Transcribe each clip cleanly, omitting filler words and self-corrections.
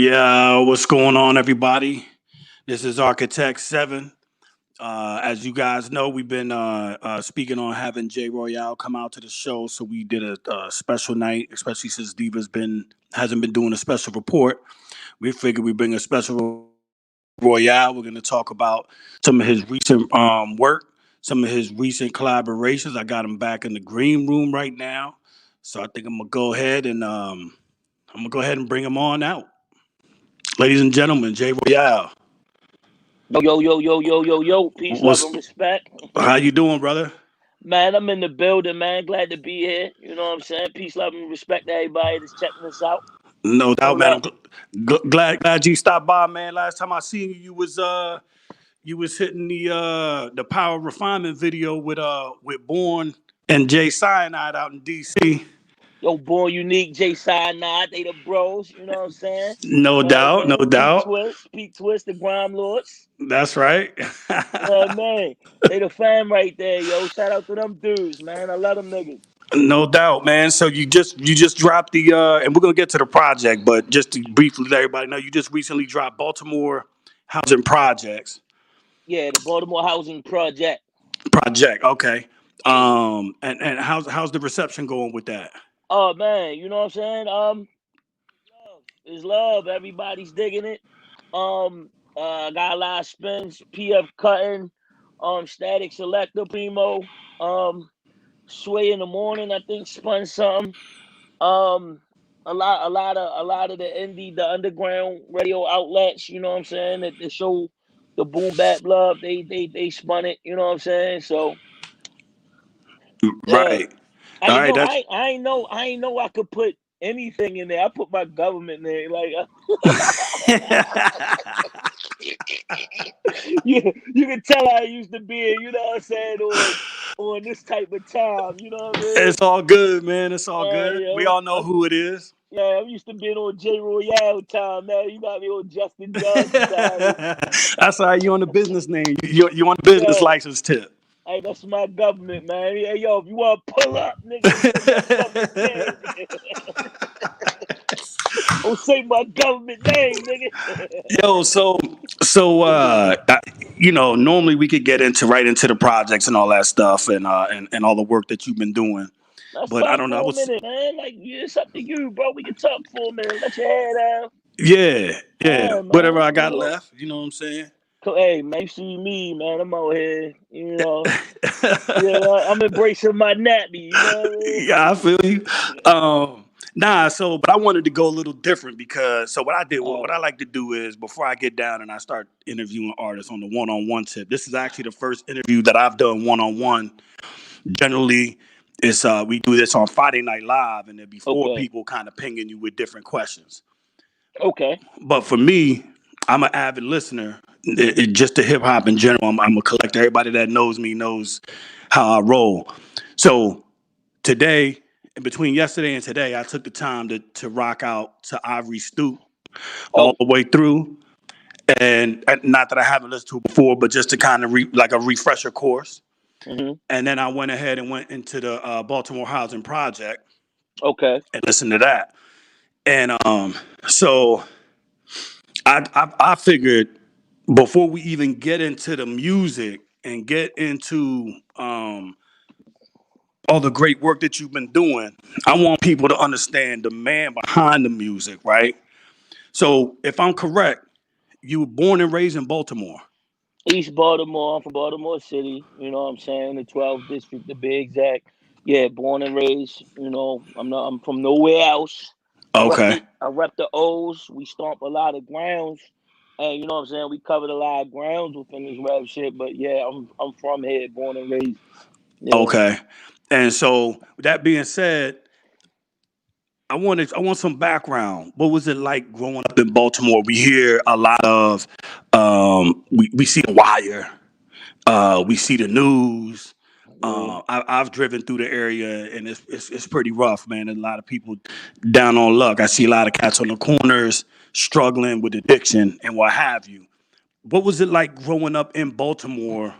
Yeah, what's going on, everybody? This is Architect 7. As you guys know, we've been speaking on having Royale come out to the show, so we did a special night, especially since Diva's hasn't been doing a special report. We figured we bring a special Royale. We're going to talk about some of his recent work, some of his recent collaborations. I got him back in the green room right now, so I think I'm gonna go ahead and bring him on out. Ladies and gentlemen, Royale. Yo. Peace, love, What's and respect. how you doing, brother? Man, I'm in the building, man. Glad to be here. You know what I'm saying? Peace, love, and respect to everybody that's checking us out. No doubt, Hold man. up. I'm glad you stopped by, man. Last time I seen you, you was hitting the power refinement video with Born and Jay Cyanide out in DC. Yo, Born Unique, Jay Cyanide, they the bros. You know what I'm saying? No doubt, no doubt. Pete Twist, the Grime Lords. That's right. Yeah, man. They the fam right there, yo. Shout out to them dudes, man. I love them niggas. No doubt, man. So you just dropped and we're gonna get to the project, but just to briefly let everybody know, you just recently dropped Baltimore Housing Projects. Yeah, the Baltimore Housing Project. Project, okay. And how's the reception going with that? Oh man, you know what I'm saying? Love is love. Everybody's digging it. Got a lot of spins. PF Cutting, Static Selector, Primo, Sway in the Morning. I think spun something. Um, a lot of the underground radio outlets. You know what I'm saying? That show the boom bap love. They spun it. You know what I'm saying? So yeah, Right. I All didn't right. know. That's I ain't know I could put anything in there. I put my government name. Like you can tell I used to be, you know what I'm saying, on this type of time. You know what I mean? it's all good, man. It's all Yeah, good. We all know who it is. I'm used to being on J Royale time. Now you got me on Justin Johnson time. That's all right. You on the business name. You on the business Yeah. license tip. Hey, that's my government, man. Hey, yo, if you want to pull up, nigga, say my government name. Don't say my government name, nigga. Yo, normally we could get right into the projects and all that stuff and all the work that you've been doing. Let's But I talk don't know. for a minute, man. Like, it's up to you, bro. We can talk for a minute. Let your hair down. Yeah. Yeah, Whatever man. I got left, you know what I'm saying? Hey, man, you see me, man. I'm out here, you know. Yeah, I'm embracing my nappy, you know what I mean? Yeah, I feel you. But I wanted to go a little different because what I did, what I like to do is before I get down and I start interviewing artists on the one-on-one tip. This is actually the first interview that I've done one-on-one. Generally, it's we do this on Friday Night Live, and there'd be four Okay. people kind of pinging you with different questions. Okay. But for me, I'm an avid listener. Just to hip hop in general, I'm a collector. Everybody that knows me knows how I roll. So today, in between yesterday and today, I took the time to rock out to Ivory Stoop all Oh, the way through. And not that I haven't listened to it before, but just to kind of like a refresher course. hmm And then I went ahead and went into the Baltimore Housing Project okay. and listened to that. And so I figured before we even get into the music and get into all the great work that you've been doing, I want people to understand the man behind the music, right? So if I'm correct, you were born and raised in Baltimore. East Baltimore. I'm from Baltimore City. You know what I'm saying? The 12th district to be exact. Yeah, born and raised. You know, I'm from nowhere else. Okay. I rep the O's. We stomp a lot of grounds. And you know what I'm saying? We covered a lot of grounds within this rap shit. But yeah, I'm from here, born and raised. Yeah. Okay. And so with that being said, I want some background. What was it like growing up in Baltimore? We hear a lot of we see the wire, we see the news. Yeah. I've driven through the area and it's pretty rough, man. There's a lot of people down on luck. I see a lot of cats on the corners struggling with addiction and what have you. What was it like growing up in Baltimore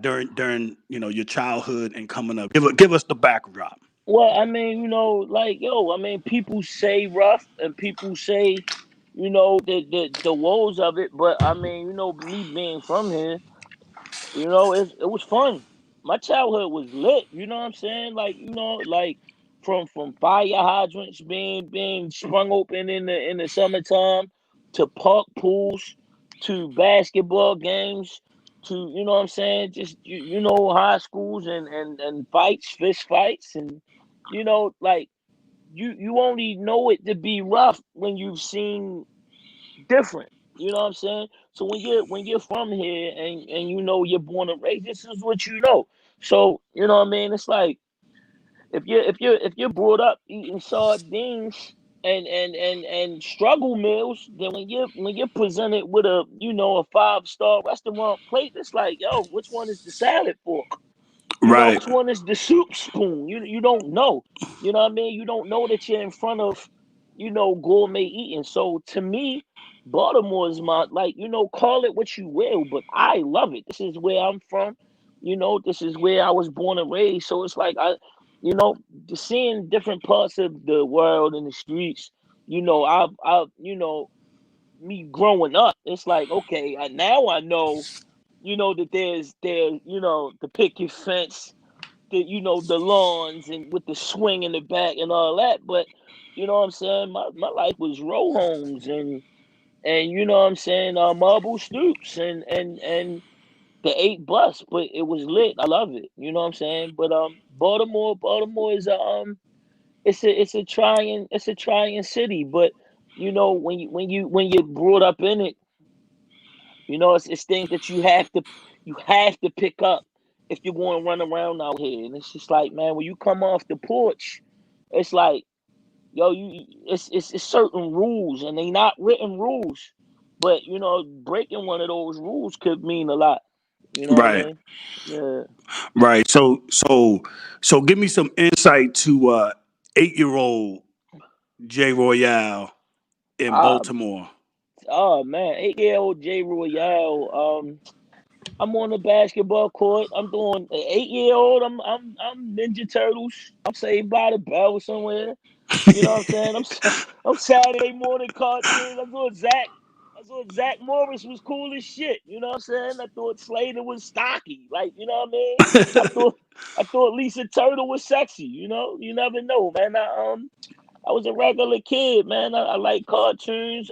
during your childhood and coming up? Give us the backdrop. Well, I mean, you know, like, yo, I mean, people say rough and people say you know, the woes of it. But I mean, you know, me being from here, you know, it was fun. My childhood was lit. You know what I'm saying? Like, you know, like from fire hydrants being sprung open in the summertime, to park pools, to basketball games, to, you know what I'm saying, just, you know, high schools and fights, fist fights, and, you know, like, you only know it to be rough when you've seen different. You know what I'm saying? So when you're from here and you know you're born and raised, this is what you know. So you know what I mean? It's like if you're brought up eating sardines and struggle meals, then when you're presented with a, you know, a 5-star restaurant plate, it's like, yo, which one is the salad fork? You know, Right. which one is the soup spoon? You don't know. You know what I mean? You don't know that you're in front of, you know, gourmet eating. So to me, Baltimore is my, like, you know, call it what you will, but I love it. This is where I'm from. You know, this is where I was born and raised. So it's like you know, seeing different parts of the world and the streets. You know, you know, me growing up, it's like, okay, now I know, you know, that there's, you know, the picket fence, the, you know, the lawns and with the swing in the back and all that. But you know what I'm saying? My life was row homes and you know what I'm saying, marble stoops and the 8 bus, but it was lit. I love it. You know what I'm saying? But Baltimore is it's a trying city. But you know, when you're brought up in it, you know, it's things that you have to pick up if you're going to run around out here. And it's just like, man, when you come off the porch, it's like, yo, it's certain rules, and they not written rules. But you know, breaking one of those rules could mean a lot. You know what I Right. mean? Yeah. Right. So give me some insight to 8-year-old J Royale in Ah, Baltimore. oh man, 8-year-old J Royale. I'm on the basketball court. I'm doing 8-year-old. I'm Ninja Turtles. I'm Saved by the Bell somewhere. You know what I'm saying? I'm Saturday morning cartoons. I thought Zach Morris was cool as shit. You know what I'm saying? I thought Slater was stocky. Like, you know what I mean? I thought I thought Lisa Turtle was sexy. You know, you never know, man. I was a regular kid, man. I like cartoons.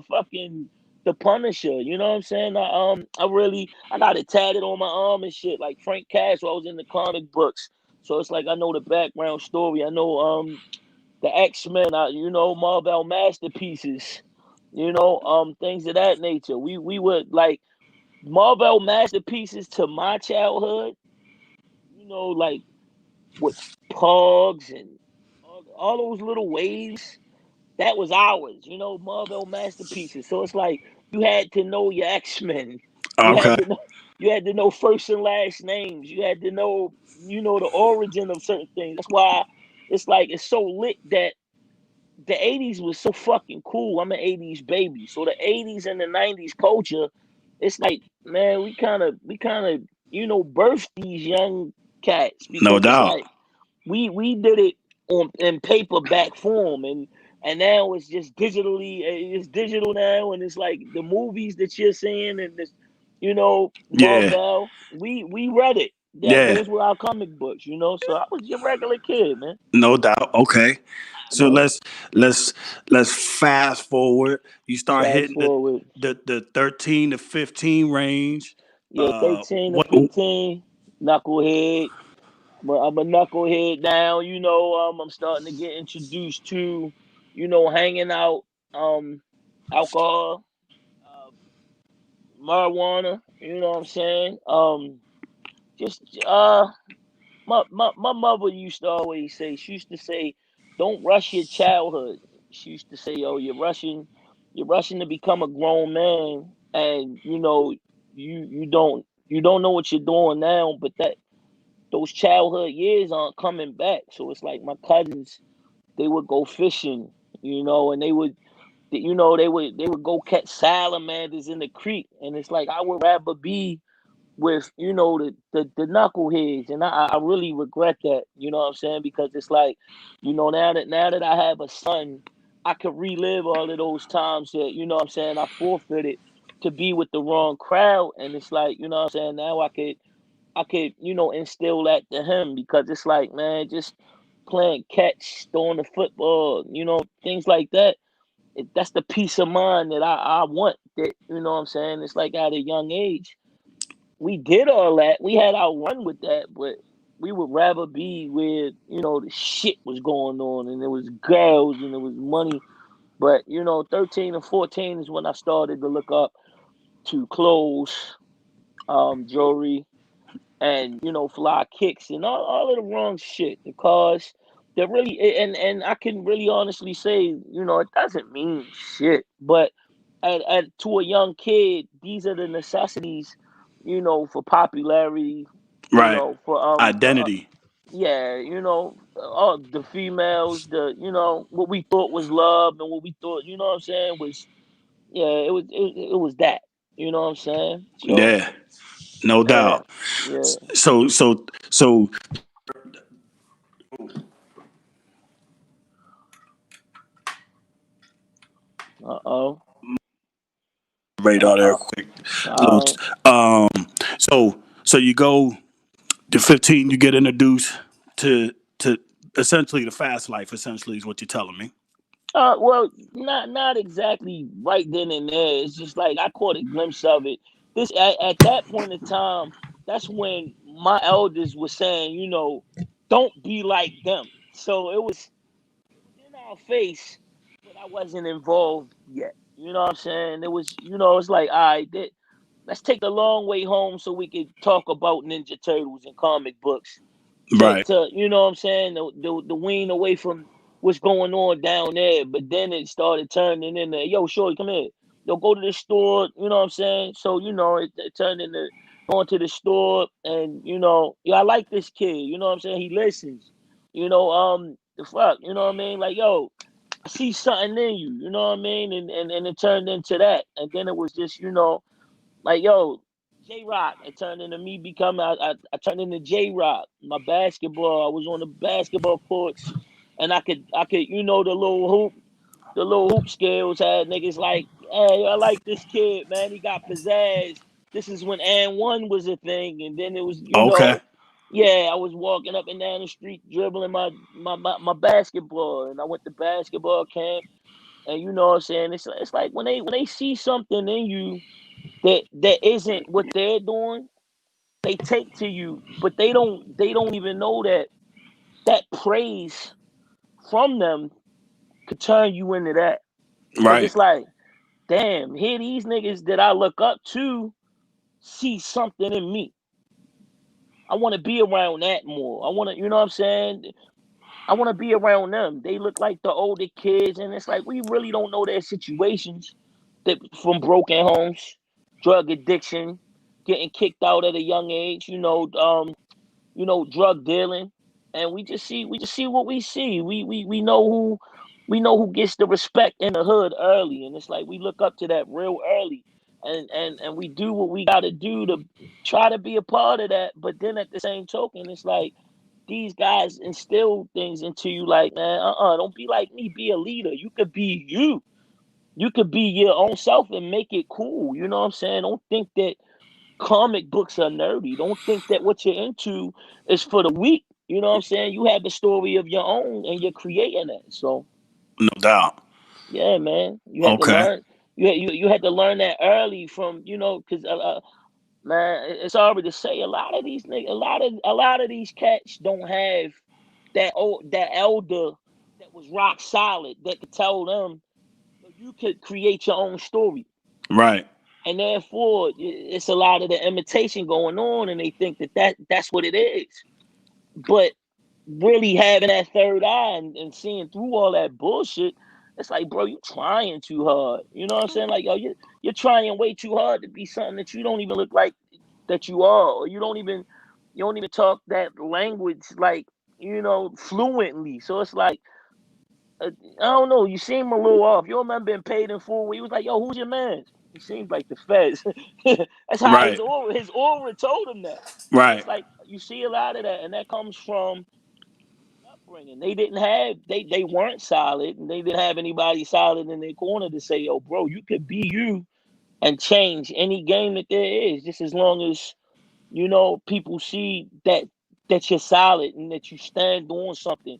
Fucking The Punisher. You know what I'm saying? I got it tatted on my arm and shit, like Frank Castle. I was in the comic books, so it's like I know the background story. I know the X-Men. You know, Marvel masterpieces. You know, things of that nature. We were like Marvel masterpieces to my childhood. You know, like with Pogs and all those little waves, that was ours, you know, Marvel masterpieces. So it's like you had to know your X-Men. You Okay. had to know you had to know first and last names. You had to know, you know, the origin of certain things. That's why it's like it's so lit that the 80s was so fucking cool. I'm an 80s baby. So the 80s and the 90s culture, it's like, man, we kind of, you know, birthed these young cats No because it's doubt. like we did it on in paperback form, and now it's just digitally, it's digital now, and it's like the movies that you're seeing and this, you know, Yeah. Marvel, we read it. Yeah. Those were our comic books, you know. So I was your regular kid, man. No doubt. Okay. You So know, let's fast forward. You start fast hitting the forward, the 13 to 15 range. yeah, 13 to What 15, knucklehead. But I'm a knucklehead now, you know. I'm starting to get introduced to, you know, hanging out, um, alcohol, uh, marijuana. You know what I'm saying? Just my mother used to always say. She used to say, "Don't rush your childhood." She used to say, "Oh, you're rushing to become a grown man, and you know, you don't know what you're doing now, but that those childhood years aren't coming back." So it's like my cousins, they would go fishing, you know, and they would go catch salamanders in the creek, and it's like I would rather be with, you know, the knuckleheads, and I really regret that, you know what I'm saying, because it's like, you know, now that I have a son, I could relive all of those times that, you know what I'm saying, I forfeited to be with the wrong crowd. And it's like, you know what I'm saying, now I could, instill that to him, because it's like, man, just playing catch, throwing the football, things like that. That's the peace of mind that I want. That, you know what I'm saying? It's like at a young age, we did all that. We had our run with that, but we would rather be where, the shit was going on, and there was girls and there was money. But, 13 and 14 is when I started to look up to clothes, jewelry, and, fly kicks and all of the wrong shit, because they're really, and I can really honestly say, it doesn't mean shit. But to a young kid, these are the necessities, for popularity, Right. for Identity. yeah, all the females, what we thought was love, and what we thought, what I'm saying, was, yeah, it was that, what I'm saying. So Yeah. No yeah, doubt. yeah. So Uh-oh. radar there Uh-oh. quick. Little, All right. um so you go to 15, you get introduced to essentially the fast life, essentially, is what you're telling me. Well, not exactly right then and there. It's just like I caught a glimpse of it. At that point in time, that's when my elders were saying, don't be like them. So it was in our face, but I wasn't involved yet. You know what I'm saying? It was, it's like, all right, let's take the long way home so we could talk about Ninja Turtles and comic books. to Right. to you know what I'm saying, the wean away from what's going on down there. But then it started turning into, yo, shorty, come here. Yo, go to the store, you know what I'm saying? So, it turned into going to the store, and I like this kid, you know what I'm saying? He listens. The fuck, you know what I mean? Like, yo, I see something in you, you know what I mean? And it turned into that. And then it was just, like, yo, J Rock. It turned into me becoming. I turned into J Rock. My basketball. I was on the basketball courts, and I could, the little hoop skills had niggas like, hey, I like this kid, man. He got pizzazz. This is when and one was a thing, and then it was, Okay. yeah, I was walking up and down the street dribbling my basketball, and I went to basketball camp, and you know what I'm saying. It's like when they see something in you that isn't what they're doing, they take to you, but they don't even know that praise from them could turn you into that. Cause Right. it's like, damn, here these niggas that I look up to see something in me. I want to be around that more. I want to, you know what I'm saying? I want to be around them. They look like the older kids, and it's like we really don't know their situations, that from broken homes, drug addiction, getting kicked out at a young age, drug dealing, and we just see what we see. We know who gets the respect in the hood early, and it's like we look up to that real early, and we do what we got to do to try to be a part of that. But then at the same token, it's like these guys instill things into you, like, man, don't be like me, be a leader. You could be you. You could be your own self and make it cool. You know what I'm saying? Don't think that comic books are nerdy. Don't think that what you're into is for the weak. You know what I'm saying? You have the story of your own, and you're creating it. So No doubt. yeah, man, you had to Okay. learn. You had to learn that early from, because man, it's sorry to say, a lot of these niggas, a lot of these cats don't have that elder that was rock solid that could tell them, "Yo, you could create your own story." Right. And therefore, it's a lot of the imitation going on, and they think that's what it is. But really having that third eye, and seeing through all that bullshit, it's like, bro, you trying too hard. You know what I'm saying? Like, yo, you're trying way too hard to be something that you don't even look like that you are, or you don't even talk that language, like, fluently. So it's like, I don't know. You seem a little off. You remember being paid in full? Where he was like, "Yo, who's your man?" He seemed like the feds. That's how his Right. aura told him that. So Right. it's like you see a lot of that, and that comes from upbringing. They didn't have they weren't solid, and they didn't have anybody solid in their corner to say, "Yo, bro, you could be you and change any game that there is, just as long as people see that you're solid and that you stand on something.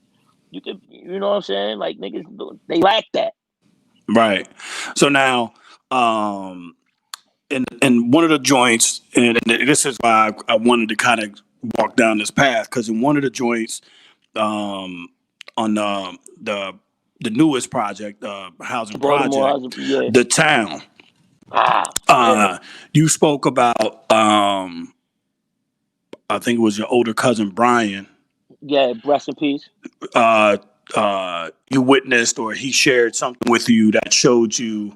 You could, you know what I'm saying? Like niggas, they lack that. Right. So now, in one of the joints, and this is why I wanted to kind of walk down this path, because in one of the joints, on the newest project, housing Baltimore project, Housing, yeah, the town, yeah, you spoke about, I think it was your older cousin Brian. yeah. Rest in peace. Uh, you witnessed, or he shared something with you that showed you,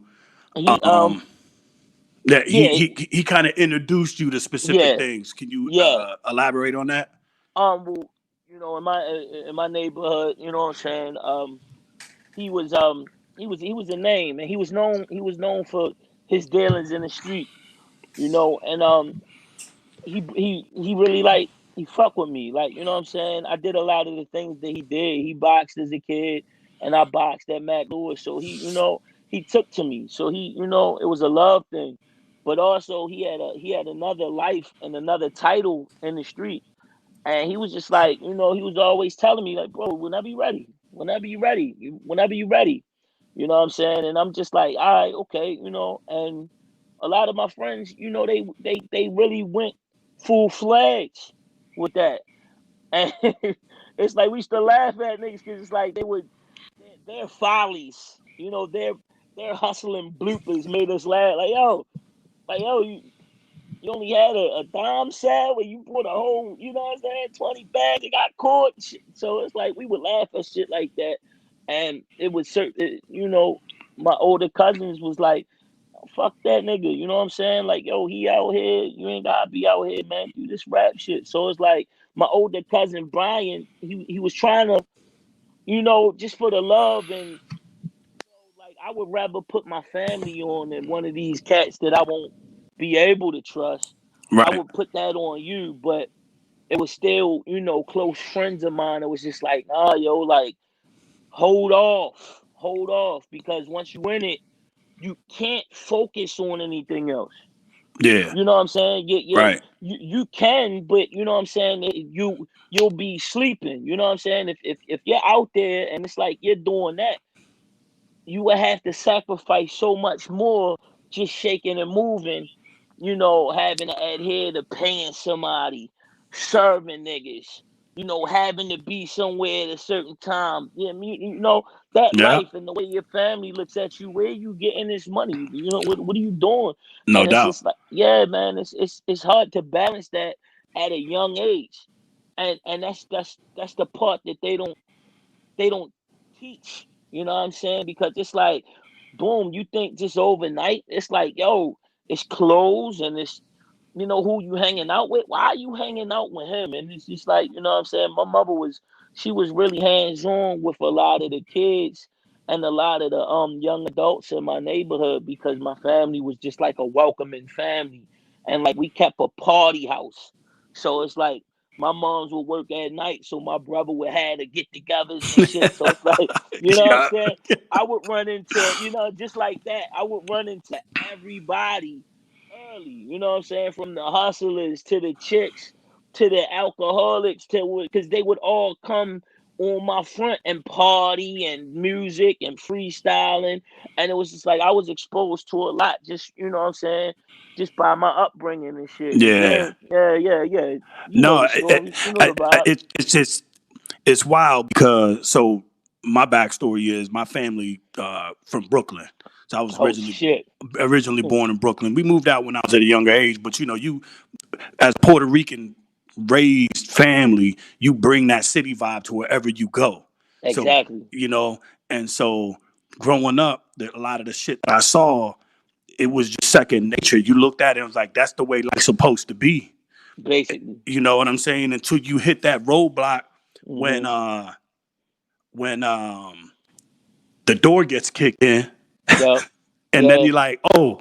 He um, that yeah, he kind of introduced you to specific yeah, things. Can you yeah. elaborate on that? Well, in my neighborhood, you know what I'm saying. He was he was a name, and he was known for his dealings in the street, and he really like he fuck with me, like, you know what I'm saying. I did a lot of the things that he did. He boxed as a kid, and I boxed at Mac Lewis, so he took to me. So it was a love thing, but also he had another life and another title in the street. And he was just like, he was always telling me, like, bro, whenever you ready, whenever you ready, you know what I'm saying? And I'm just like, all right, okay, and a lot of my friends, they really went full fledged with that. And it's like we used to laugh at niggas because it's like their follies, their hustling bloopers made us laugh. Like, yo, you only had a dime set where you bought a whole, 20 bags and got caught. So it's like we would laugh at shit like that. And it was certain, my older cousins was like, fuck that nigga. You know what I'm saying? Like, yo, he out here. You ain't gotta be out here, man. Do this rap shit. So it's like my older cousin Brian, he was trying to, just for the love. And like I would rather put my family on than one of these cats that I won't be able to trust. I Right. would put that on you, but it was still, close friends of mine. It was just like, nah, yo, like hold off, because once you win it, you can't focus on anything else. Yeah. You know what I'm saying? Right. You can, but you know what I'm saying. You'll be sleeping. You know what I'm saying? If you're out there and it's like you're doing that, you would have to sacrifice so much more just shaking and moving, having to adhere to paying somebody, serving niggas, having to be somewhere at a certain time. Yeah, that Yeah. life and the way your family looks at you, where you getting this money? What are you doing? No And it's doubt. just like, yeah, man, it's hard to balance that at a young age. And that's the part that they don't teach. You know what I'm saying? Because it's like, boom, you think just overnight, it's like, yo, it's clothes and it's who you hanging out with. Why are you hanging out with him? And it's just like, you know what I'm saying? My mother she was really hands on with a lot of the kids and a lot of the young adults in my neighborhood, because my family was just like a welcoming family. And like we kept a party house. So it's like my moms would work at night, so my brother would have to get togethers and shit. So it's like, you know what I'm Yeah. saying? I would run into, just like that, I would run into everybody early. You know what I'm saying? From the hustlers to the chicks to the alcoholics, to because they would all come on my front and party and music and freestyling. And it was just like I was exposed to a lot, just, you know what I'm saying, just by my upbringing and shit. And Yeah. then yeah. You know No, the story. You know the vibes. it's just it's wild because so my backstory is my family from Brooklyn. So I was Oh originally shit. born in Brooklyn. We moved out when I was at a younger age, but you as Puerto Rican raised family, you bring that city vibe to wherever you go. So Exactly. you know, and so growing up, a lot of the shit that I saw, it was just second nature. You looked at it and was like, that's the way life's supposed to be. Basically. You know what I'm saying? Until you hit that roadblock when Hmm. when the door gets kicked in, Yep. and then Yeah. you're like, oh,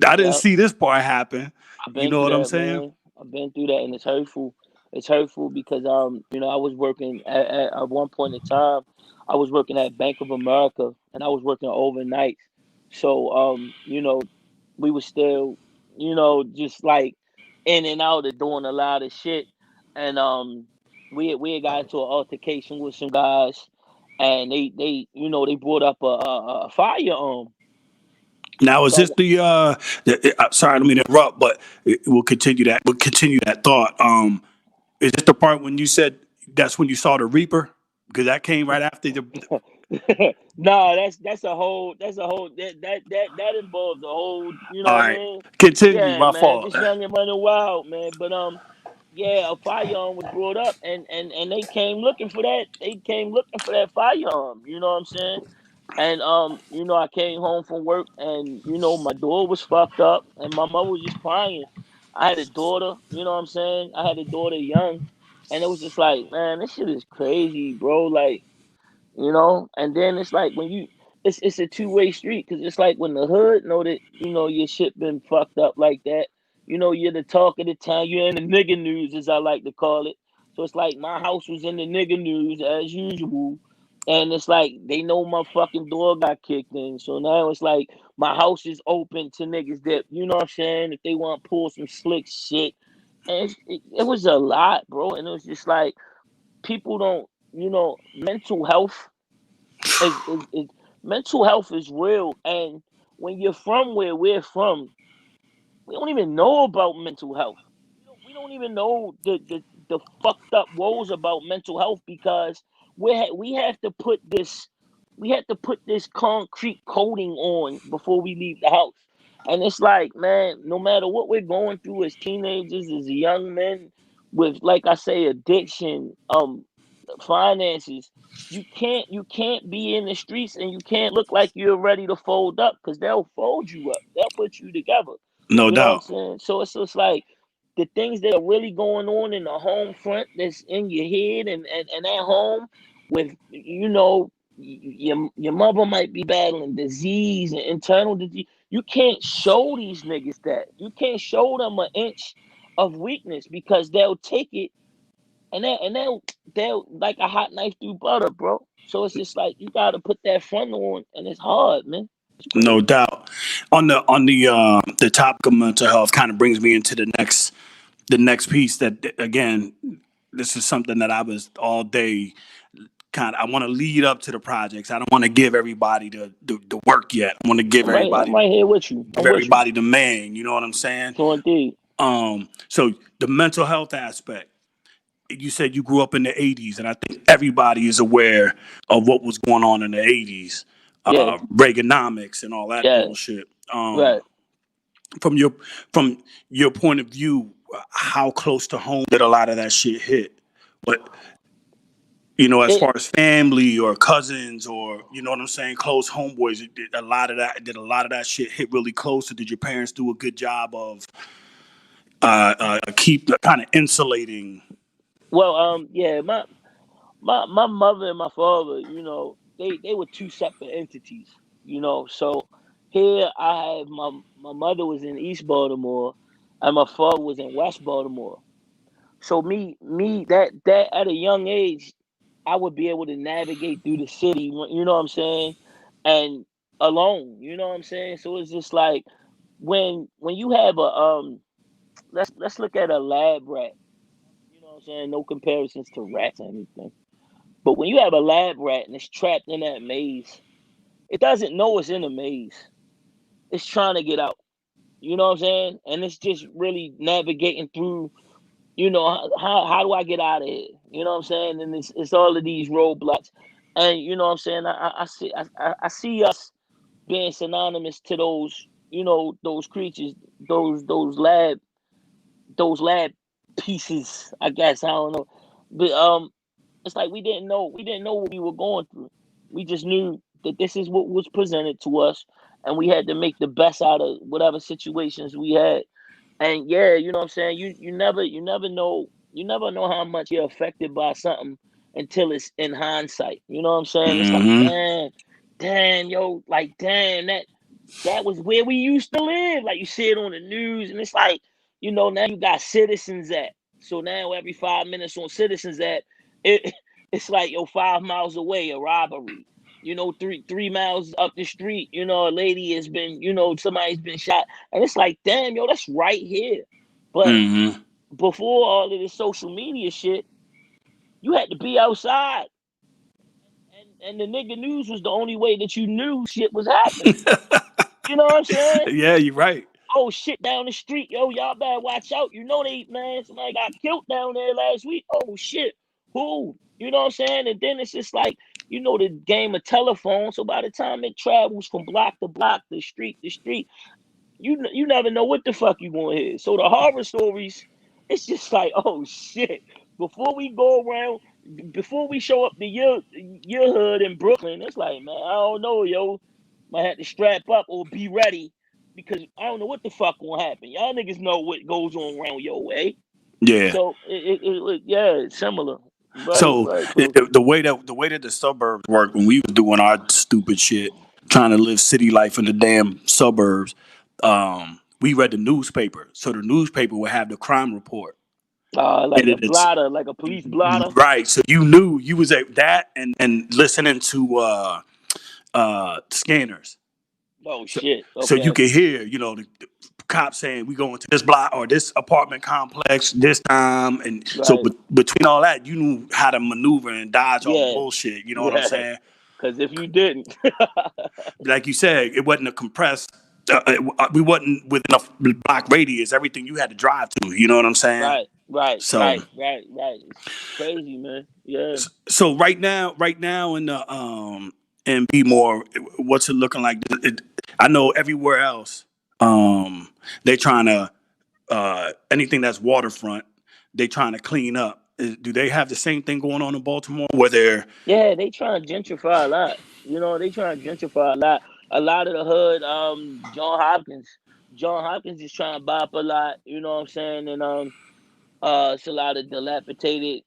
I didn't Yep. see this part happen. I've You been know through what I'm that, saying? man. I've been through that, and it's hurtful. It's hurtful because I was working at one point in time. I was working at Bank of America, and I was working overnight. So we were still, just like in and out of doing a lot of shit, and we had got into an altercation with some guys, and they brought up a firearm. Now, is this So sorry, I don't mean to interrupt, but we'll continue that. We'll continue that thought. Is this the part when you said that's when you saw the Reaper? Because that came right after the. no, that's a whole that involves a whole, All what I right, mean? continue. Yeah, My man, fault. just young and running wild, man. But yeah, a firearm was brought up, and they came looking for that. They came looking for that firearm. You know what I'm saying? And I came home from work, and my door was fucked up, and my mother was just crying. I had a daughter. You know what I'm saying? I had a daughter young, and it was just like, man, this shit is crazy, bro. Like, and then it's like when it's a two-way street, because it's like when the hood know that your shit been fucked up like that. You're the talk of the town. You're in the nigga news, as I like to call it. So it's like my house was in the nigga news as usual, and it's like they know my fucking door got kicked in. So now it's like my house is open to niggas that, what I'm saying, if they want to pull some slick shit. And it was a lot, bro, and it was just like people don't, mental health is mental health is real. And when you're from where we're from, we don't even know about mental health. We don't even know the fucked up woes about mental health, because we have to put this concrete coating on before we leave the house. And it's like, man, no matter what we're going through as teenagers, as young men, with, like I say, addiction, finances, you can't be in the streets, and you can't look like you're ready to fold up, because they'll fold you up. They'll put you together. No You know what I'm doubt. saying? So it's just like the things that are really going on in the home front, that's in your head, and at home, with your mother might be battling disease and internal disease. You can't show these niggas that. You can't show them an inch of weakness, because they'll take it, and they'll like a hot knife through butter, bro. So it's just like you gotta put that front on, and it's hard, man. It's No crazy. doubt. On the topic of mental health, kind of brings me into the next piece. That again, this is something that I was all day. I want to lead up to the projects. I don't want to give everybody the work yet. I want to give I'm everybody right here with you. give I'm with you. everybody the man. You know what I'm saying? So indeed, So the mental health aspect. You said you grew up in the '80s, and I think everybody is aware of what was going on in the '80s, yeah, Reaganomics and all that yeah, bullshit. right. From your point of view, how close to home did a lot of that shit hit? But as It far as family or cousins or what I'm saying, close homeboys, did a lot of that shit hit really close, or did your parents do a good job of keep kind of insulating? well, yeah, my mother and my father, they were two separate entities. So here I have my mother was in East Baltimore, and my father was in West Baltimore. So me that at a young age, I would be able to navigate through the city. You know what I'm saying? And alone. You know what I'm saying? So it's just like when you have a let's look at a lab rat. You know what I'm saying? No comparisons to rats or anything. But when you have a lab rat and it's trapped in that maze, it doesn't know it's in a maze. It's trying to get out. You know what I'm saying? And it's just really navigating through. How do I get out of here? You know what I'm saying? And it's all of these roadblocks. And you know what I'm saying? I see us being synonymous to those creatures, those lab pieces. I guess I don't know, but it's like we didn't know what we were going through. We just knew that this is what was presented to us, and we had to make the best out of whatever situations we had. And yeah, you know what I'm saying? You never know how much you're affected by something until it's in hindsight. You know what I'm saying? It's like, Hmm. damn, yo, like damn, that was where we used to live. Like you see it on the news, and it's like, now you got citizens at. So now every 5 minutes on Citizens app, it it's like, yo, 5 miles away, a robbery. You know, three miles up the street, you know, a lady has been, you know, somebody's been shot. And it's like, damn, yo, that's right here. But Mm-hmm. before all of this social media shit, you had to be outside. And the nigga news was the only way that you knew shit was happening. You know what I'm saying? Yeah, you're right. Oh, shit down the street, yo, y'all better watch out. You know they, man, somebody got killed down there last week. Oh shit, who? You know what I'm saying? And then it's just like, you know, the game of telephone. So by the time it travels from block to block, the street to street, you never know what the fuck you gonna hear. So the horror stories, it's just like, oh shit. Before we go around, before we show up to your hood in Brooklyn, it's like, man, I don't know, yo. Might have to strap up or be ready because I don't know what the fuck gonna happen. Y'all niggas know what goes on around your way. Yeah. So yeah, it's similar. Right, So right, bro. the way that the suburbs work when we was doing our stupid shit, trying to live city life in the damn suburbs, we read the newspaper. So the newspaper would have the crime report. Like And a it's blotter, like a police blotter. right. So you knew you was at that and listening to scanners. Oh So, shit. so you Okay. can hear, the cops saying we going to this block or this apartment complex this time, and so Right. between all that, you knew how to maneuver and dodge all the Yeah. bullshit. You know what I'm Yeah. saying? Because if you didn't, Like you said, it wasn't a compressed. We wasn't within a block radius. Everything you had to drive to. You know what I'm saying? right, right, So, right, right, right. It's crazy, man. Yeah. so right now in Be More, what's it looking like? I know everywhere else, they trying to anything that's waterfront, they trying to clean up. Do they have the same thing going on in Baltimore where they're Yeah, they trying to gentrify a lot. You know, they trying to gentrify a lot. A lot of the hood, John Hopkins is trying to buy up a lot. You know what I'm saying? And it's a lot of dilapidated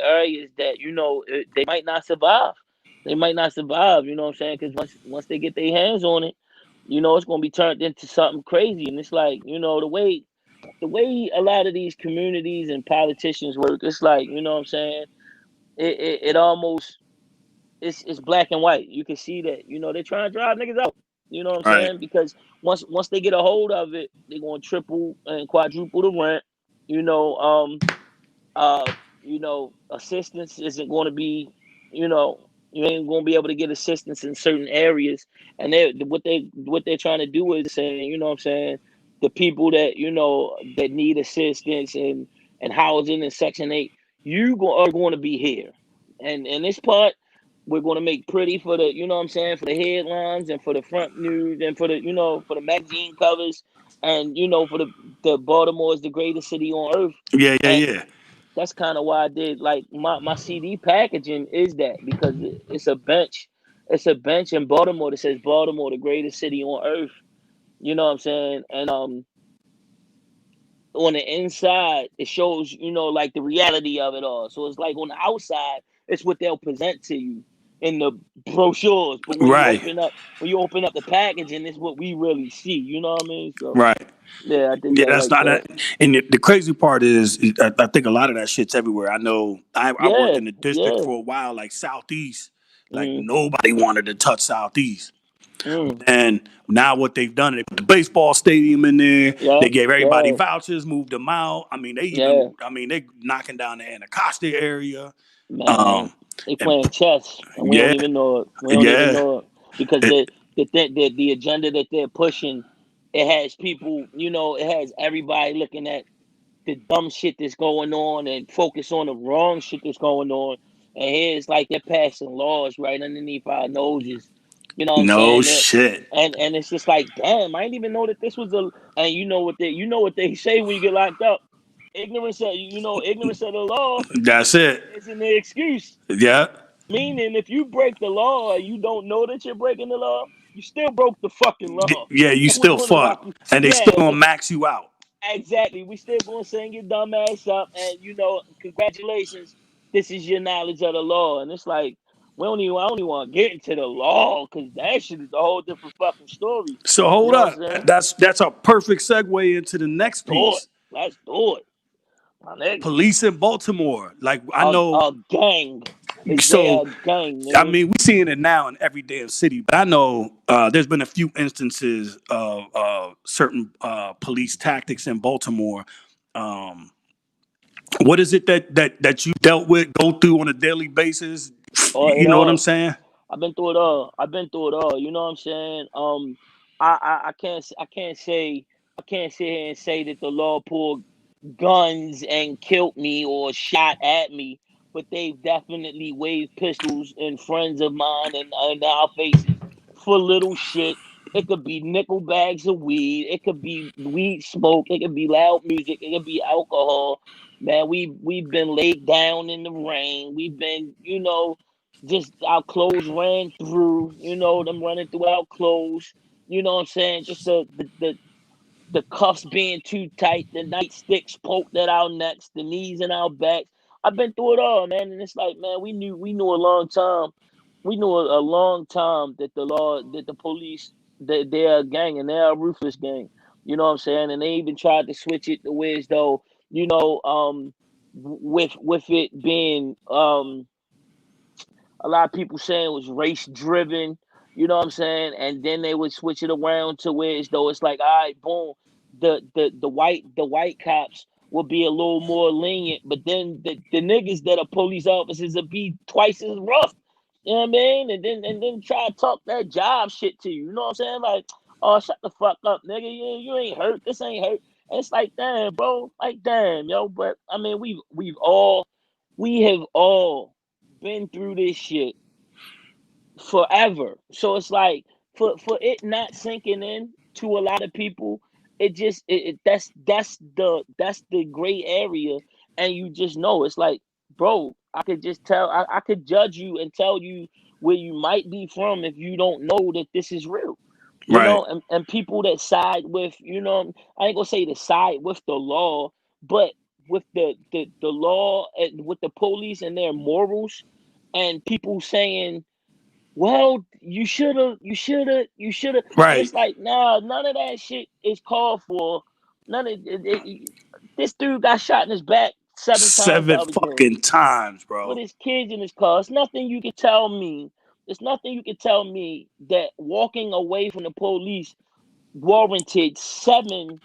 areas that, you know, they might not survive. They might not survive. You know what I'm saying? Because once they get their hands on it, you know, it's gonna be turned into something crazy. And it's like, you know, the way a lot of these communities and politicians work, it's like, you know what I'm saying? It almost it's black and white. You can see that. You know, they're trying to drive niggas out. You know what I'm right, saying? Because once they get a hold of it, they're gonna triple and quadruple the rent. You know, uh, assistance isn't going to be, you ain't going to be able to get assistance in certain areas. And what they're trying to do is saying, you know what I'm saying, the people that, that need assistance and housing in Section 8, are going to be here. And this part, we're going to make pretty for the, you know what I'm saying, for the headlines and for the front news and for the, for the magazine covers and, for the Baltimore is the greatest city on earth. yeah, yeah, And yeah. that's kind of why I did like my CD packaging is that because it's a bench. It's a bench in Baltimore that says Baltimore, the greatest city on earth. You know what I'm saying? And on the inside, it shows, like the reality of it all. So it's like on the outside, it's what they'll present to you in the brochures. But Right, when you open up the packaging, it's what we really see. You know what I mean? So right. yeah, I did Yeah, that that's like not that. that. And the crazy part is I think a lot of that shit's everywhere. I know I worked Yeah, in the district yeah. for a while, like Southeast. Like Mm, nobody wanted to touch Southeast. mm. And now what they've done, they put the baseball stadium in there. Yeah, They gave everybody yeah. vouchers, moved them out. I mean, Yeah, they knocking down the Anacostia area. man, Um, they and playing chess, and we yeah, don't even know it. We don't even yeah, know it because it, the agenda that they're pushing, it has people, it has everybody looking at the dumb shit that's going on and focus on the wrong shit that's going on. And here it's like they're passing laws right underneath our noses. You know what I'm no saying? shit. And it's just like, damn, I didn't even know that this was a. And you know what they say when you get locked up. Ignorance of the law That's it. isn't the excuse. Yeah, Meaning, if you break the law and you don't know that you're breaking the law, you still broke the fucking law. yeah. You And we're still gonna lock fuck, you. and they still Yeah, gonna max you out. exactly. We still gonna send your dumb ass up, and congratulations. This is your knowledge of the law, and it's like I don't even want to get into the law because that shit is a whole different fucking story. So You hold know what I'm up. saying? That's a perfect segue into the Let's next do it. piece. Let's do it. my nigga. Police in Baltimore, like I know. A gang. They So a gang, I nigga. mean, we're seeing it now in every damn city. But I know there's been a few instances of certain police tactics in Baltimore. Um, what is it that you dealt with, go through on a daily basis? Or You it know what I'm all. saying? I've been through it all. I've been through it all. You know what I'm saying? I can't I can't sit here and say that the law pulled guns and killed me or shot at me, but they've definitely waved pistols in friends of mine and in our faces for little shit. It could be nickel bags of weed. It could be weed smoke. It could be loud music. It could be alcohol. Man, we've been laid down in the rain. We've been, just our clothes ran through. Them running through our clothes. You know what I'm saying? Just the cuffs being too tight, the nightsticks poked at our necks, the knees in our backs. I've been through it all, man. And it's like, man, we knew a long time. We knew a long time that the police, they're a gang and they're a ruthless gang. You know what I'm saying? And they even tried to switch it to where as though, with it being a lot of people saying it was race driven, you know what I'm saying? And then they would switch it around to where it's though it's like, all right, boom, the white cops will be a little more lenient, but then the niggas that are police officers will be twice as rough. You know what I mean? And then try to talk that job shit to you. You know what I'm saying? Like, oh, shut the fuck up, nigga. You ain't hurt. This ain't hurt. And it's like, damn, bro. Like, damn, yo. But I mean, we have all been through this shit forever. So it's like for it not sinking in to a lot of people, it just that's the gray area, and you just know it's like, bro, I could just tell I could judge you and tell you where you might be from if you don't know that this is real. Right, And people that side with, I ain't gonna say to side with the law, but with the law and with the police and their morals, and people saying, well, you should have, and right. it's like, nah, none of that shit is called for. None of this dude got shot in his back 7 times the Seven other day fucking times, with bro. his kids in his car. It's nothing you can tell me. It's nothing you can tell me that walking away from the police warranted 7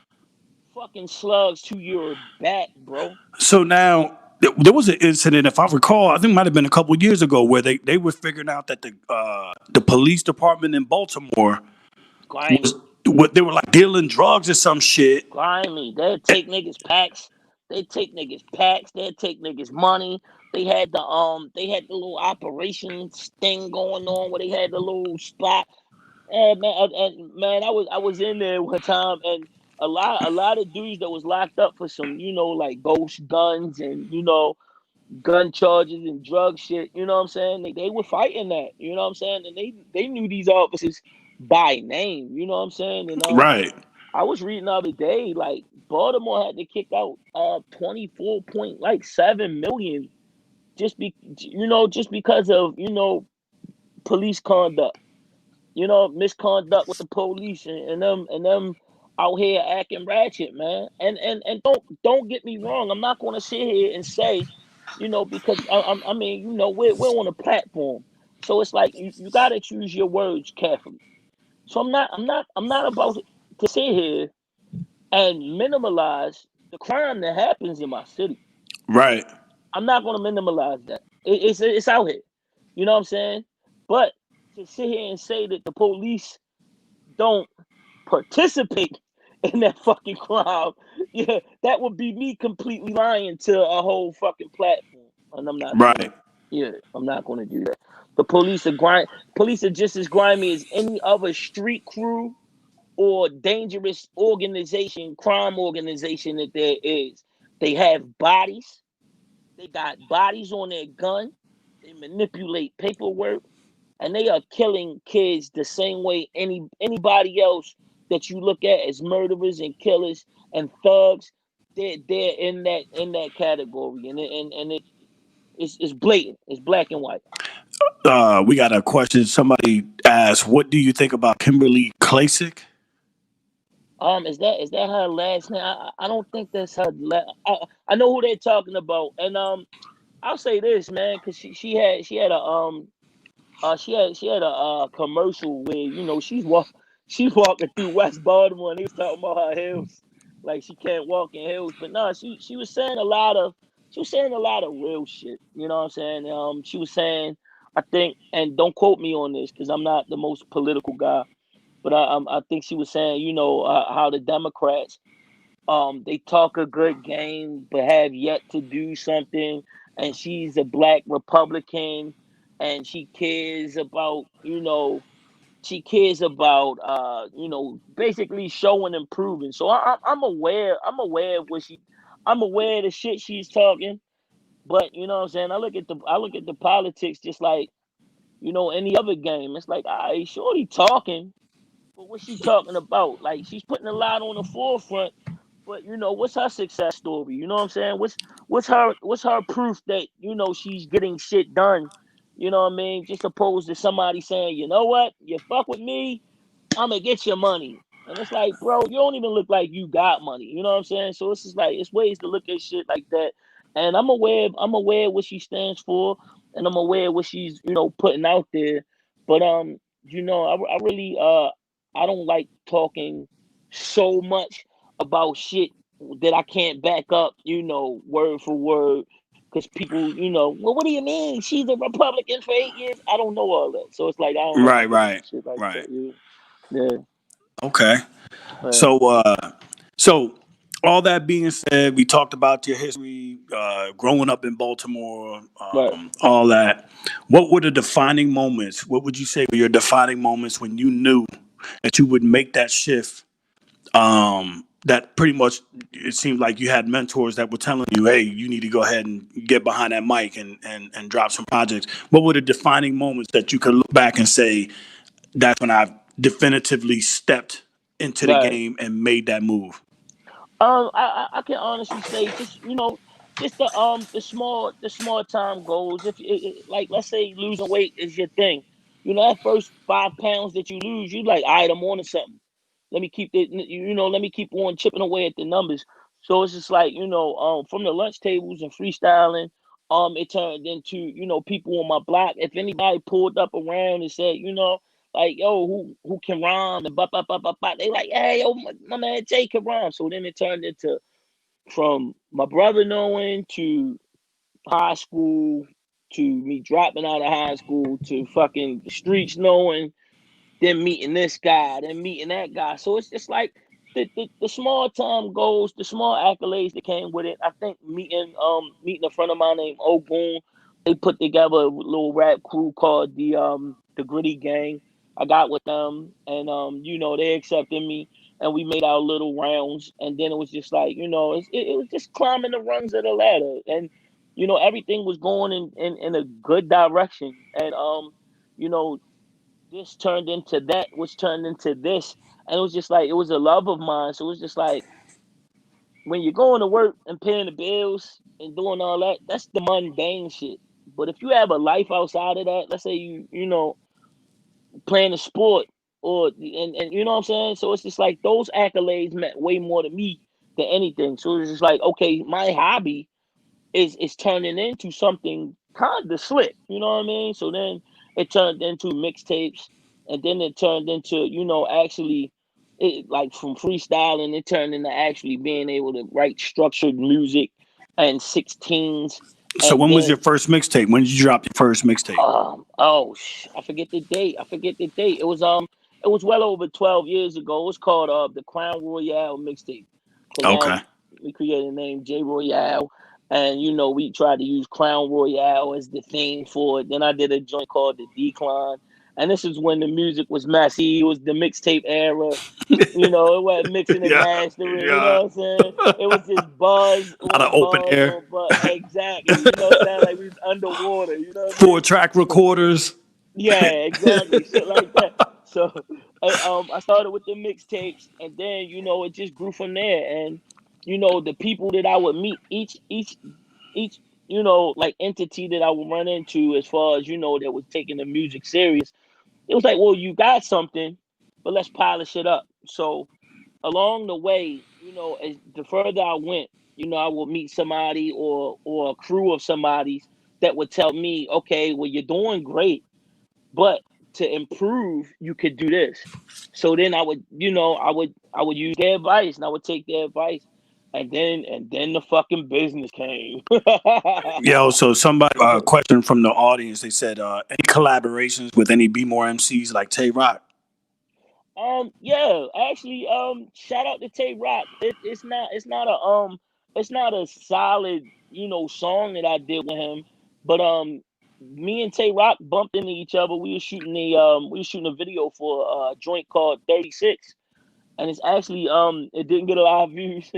fucking slugs to your back, bro. So now there was an incident, if I recall, I think it might have been a couple years ago, where they were figuring out that the police department in Baltimore was Grimy. what they were like dealing drugs or some shit. Grimy. They'd Eh, take niggas packs. They'd take niggas packs. They'd take niggas money. They had the little operations thing going on where they had the little spot. And man, man, I was in there one time, and a lot of dudes that was locked up for some, like ghost guns and gun charges and drug shit. You know what I'm saying? They were fighting that. You know what I'm saying? And they knew these officers by name. You know what I'm saying? And Right, I was reading the other day, like Baltimore had to kick out 24.7 million just because of police conduct, misconduct with the police, and them out here acting ratchet, man. And don't get me wrong, I'm not gonna sit here and say, because I mean, we're on a platform, so it's like you gotta choose your words carefully. So I'm not about to sit here and minimalize the crime that happens in my city. right, I'm not going to minimalize that. It's out here. You know what I'm saying? But to sit here and say that the police don't participate in that fucking crime, yeah, that would be me completely lying to a whole fucking platform, and I'm not doing right. that. Yeah, I'm not going to do that. The police are just as grimy as any other street crew or dangerous organization, crime organization that there is. They have bodies. They got bodies on their gun. They manipulate paperwork, and they are killing kids the same way anybody else that you look at as murderers and killers and thugs. They're in that category, and it's blatant. It's black and white. We got a question. Somebody asked, "What do you think about Kimberly Klasick?" Is that her last name? I don't think that's her. I know who they're talking about, and I'll say this, man, because she had a she had a commercial where she's walking through West Baltimore, and he was talking about her hills, like she can't walk in hills. But no, she was saying a lot of real shit. You know what I'm saying? She was saying, I think, and don't quote me on this because I'm not the most political guy, but I think she was saying, how the Democrats they talk a good game but have yet to do something, and she's a black Republican, and she cares about basically showing and proving. So I'm aware of I'm aware of the shit she's talking. But you know what I'm saying, I look at the politics just like any other game. It's like, I shorty talking, but what's she talking about? Like, she's putting a lot on the forefront, but what's her success story? You know what I'm saying? What's her proof that she's getting shit done? You know what I mean? Just opposed to somebody saying, you know what, you fuck with me, I'm gonna get your money. And it's like, bro, you don't even look like you got money. You know what I'm saying? So it's just like, it's ways to look at shit like that. And I'm aware of what she stands for, and I'm aware of what she's putting out there. But I really I don't like talking so much about shit that I can't back up, word for word. Because people, well, what do you mean? She's a Republican for 8 years. I don't know all that. So it's like, I don't like to Right, get into right, shit like that. right. Yeah. Yeah. Okay. Yeah. So, so all that being said, we talked about your history, growing up in Baltimore, Right. all that. What were the defining moments? What would you say were your defining moments when you knew that you would make that shift? That pretty much it seemed like you had mentors that were telling you, "Hey, you need to go ahead and get behind that mic and drop some projects." What were the defining moments that you could look back and say, "That's when I definitively stepped into the Right. game and made that move"? I can honestly say, just the small time goals. If like, let's say losing weight is your thing, that first 5 pounds that you lose, you like, all right, I'm on to something. Let me keep it. Let me keep on chipping away at the numbers. So it's just like, from the lunch tables and freestyling, it turned into people on my block. If anybody pulled up around and said, like, yo, who can rhyme, and they like, hey, yo, my man Jay can rhyme. So then it turned into, from my brother knowing, to high school, to me dropping out of high school, to fucking the streets knowing, then meeting this guy, then meeting that guy. So it's just like the small time goals, the small accolades that came with it. I think meeting a friend of mine named Ogun, they put together a little rap crew called the Gritty Gang. I got with them, and they accepted me, and we made our little rounds, and then it was just like, it was just climbing the rungs of the ladder, and everything was going in a good direction, and you know this turned into that, which turned into this. And it was just like, it was a love of mine. So it was just like, when you're going to work and paying the bills and doing all that, that's the mundane shit. But if you have a life outside of that, let's say you playing a sport, and you know what I'm saying? So it's just like, those accolades meant way more to me than anything. So it's just like, okay, my hobby is turning into something kind of slick. You know what I mean? So then it turned into mixtapes, and then it turned into actually, it, like, from freestyling, it turned into actually being able to write structured music and 16s, So and when was then your first mixtape? When did you drop your first mixtape? I forget the date. I forget the date. It was well over 12 years ago. It was called the Crown Royale mixtape, because Okay. we created a name, J Royale, and we tried to use Crown Royale as the theme for it. Then I did a joint called The Decline, and this is when the music was messy. It was the mixtape era. It wasn't mixing and Yeah, mastering. You yeah. know what I'm saying? It was just buzz A lot of on open buzz air, on buzz. Exactly. It sounded like we was underwater. You know what I mean? 4 track So recorders. yeah, exactly, shit like that. So I started with the mixtapes, and then it just grew from there. And the people that I would meet, each like entity that I would run into, as far as that was taking the music serious, it was like, well, you got something, but let's polish it up. So along the way, as the further I went, I would meet somebody or a crew of somebody's that would tell me, okay, well, you're doing great, but to improve, you could do this. So then I would, I would use their advice and I would take their advice. And then the fucking business came. Yo, so somebody question from the audience. They said any collaborations with any B more MCs like Tay Rock? Yeah, actually, shout out to Tay Rock. It's not a solid, song that I did with him, but me and Tay Rock bumped into each other. We were shooting a video for a joint called 36, and it's actually it didn't get a lot of views,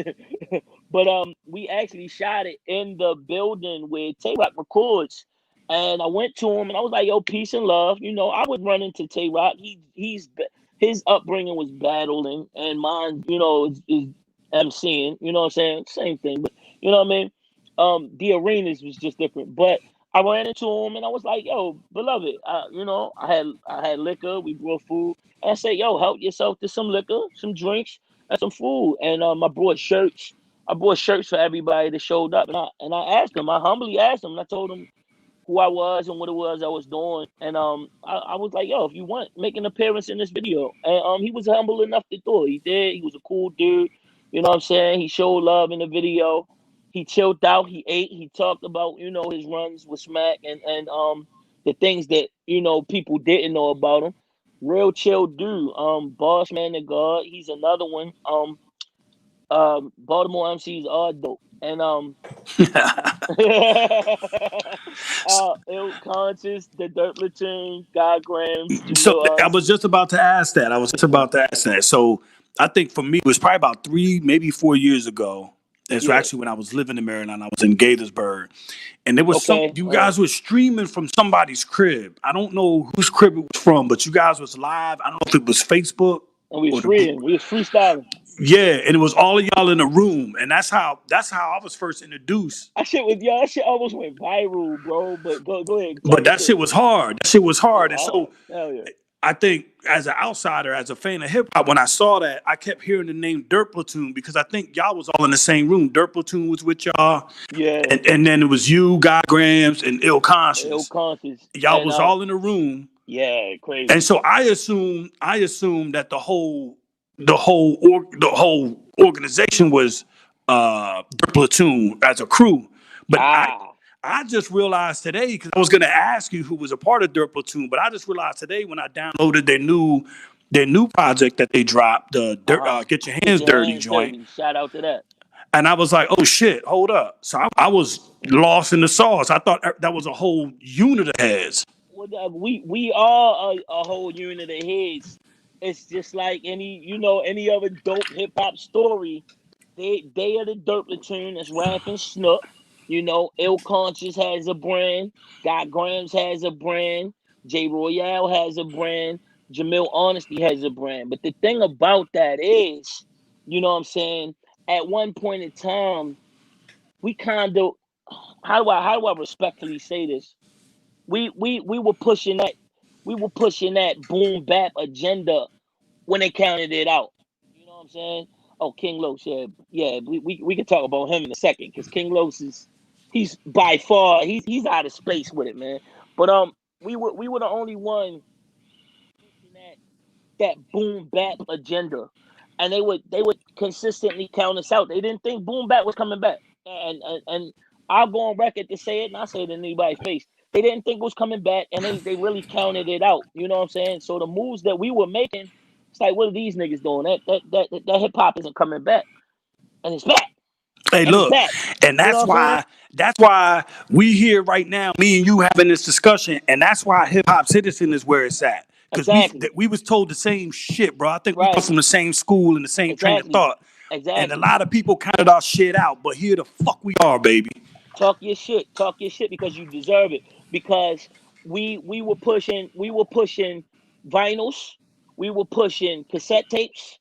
but we actually shot it in the building where Tay Rock records. And I went to him and I was like, "Yo, peace and love." I would run into Tay Rock. His upbringing was battling, and mine, is MCing. You know what I'm saying? Same thing, but you know what I mean. The arenas was just different, but I ran into him and I was like, "Yo, beloved, I had liquor. We brought food." And I said, "Yo, help yourself to some liquor, some drinks, and some food." And I brought shirts. I bought shirts for everybody that showed up, and I asked him. I humbly asked him, and I told him who I was and what it was I was doing. And I was like, "Yo, if you want, make an appearance in this video." And he was humble enough to do it. He did. He was a cool dude. You know what I'm saying? He showed love in the video. He chilled out. He ate. He talked about his runs with Smack and the things that people didn't know about him. Real chill dude. Boss man to God. He's another one. Baltimore MCs are dope. And Ill Conscious, the Dirt Platoon, God Grams, So Jamil I was Honesty. just about to ask that. I was just about to ask that. So I think for me, it was probably about 3, maybe 4 years ago. It's Yeah. actually when I was living in Maryland. I was in Gaithersburg, and there was some. Okay. You guys were streaming from somebody's crib. I don't know whose crib it was from, but you guys was live. I don't know if it was Facebook And we was or the freeing. We was freestyling. yeah, and it was all of y'all in a room, and that's how I was first introduced. I shit with y'all. That shit almost went viral, bro. But go ahead, talk But your that shit. shit was hard. That shit was It hard, was and hard. so Hell yeah. I think as an outsider, as a fan of hip hop, when I saw that, I kept hearing the name Dirt Platoon because I think y'all was all in the same room. Dirt Platoon was with y'all, Yeah. and then it was you, God Grams, and Ill Ill Conscious. Conscious. Y'all And was all in the room, yeah, crazy. and so I assumed that the whole organization was Dirt Platoon as a crew, but I. Ah. I just realized today because I was going to ask you who was a part of Dirt Platoon, but I just realized today when I downloaded their new project that they dropped, the Dirt, Uh-huh. Get Your Get Hands your Dirty hands joint, dirty. Shout out to that. and I was like, oh shit, hold up. So I was lost in the sauce. I thought that was a whole unit of heads. We are a whole unit of heads. It's just like any other dope hip hop story. They are the Dirt Platoon that's rapping Snook. Ill Conscious has a brand. God Grams has a brand. J Royale has a brand. Jamil Honesty has a brand. But the thing about that is, what I'm saying, at one point in time, we kind of how do I respectfully say this? We were pushing that boom bap agenda when they counted it out. You know what I'm saying? Oh, King Los, yeah. We can talk about him in a second because King Los he's by far he's out of space with it, man. But we were the only one pushing that boom bap agenda, and they would consistently count us out. They didn't think boom bap was coming back, and I'll go on record to say it, and I say it in anybody's face. They didn't think it was coming back, and they really counted it out. You know what I'm saying? So the moves that we were making, it's like, what are these niggas doing? That hip hop isn't coming back, and it's back, Hey, and it's look, back. and You know that's what I'm saying? why we here right now, me and you having this discussion, and that's why Hip Hop Citizen is where it's at. Because Exactly. we was told the same shit, bro. I think we come Right. from the same school and the same train of Exactly. thought. And a Exactly. lot of people counted our shit out, but here the fuck we are, baby. Talk your shit. Talk your shit because you deserve it. Because we were pushing vinyls, we were pushing cassette tapes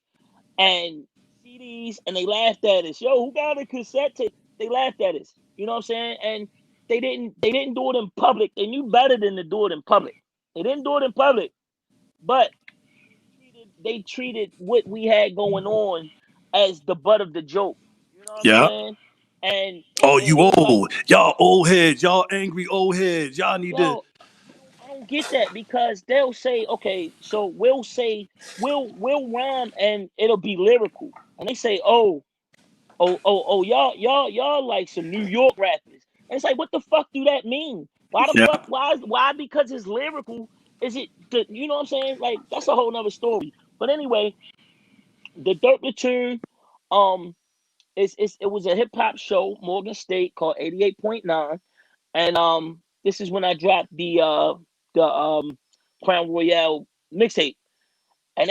and CDs, and they laughed at us. Yo, who got a cassette tape? They laughed at us. You know what I'm saying? And they didn't do it in public. They knew better than to do it in public. They didn't do it in public, but they treated what we had going on as the butt of the joke. You know what I'm Yeah. saying? And Oh, you it was like, old. Y'all old heads. Y'all angry old heads. Y'all need to. yo, I don't get that because they'll say, okay, so we'll say we'll rhyme and it'll be lyrical, and they say, oh, y'all like some New York rappers. And it's like, what the fuck do that mean? Why the Yeah. fuck? Why? Because it's lyrical. Is it? You know what I'm saying? Like that's a whole nother story. But anyway, the Dirt Platoon, um, it was a hip hop show, Morgan State, called 88.9, and this is when I dropped the Crown Royale mixtape. And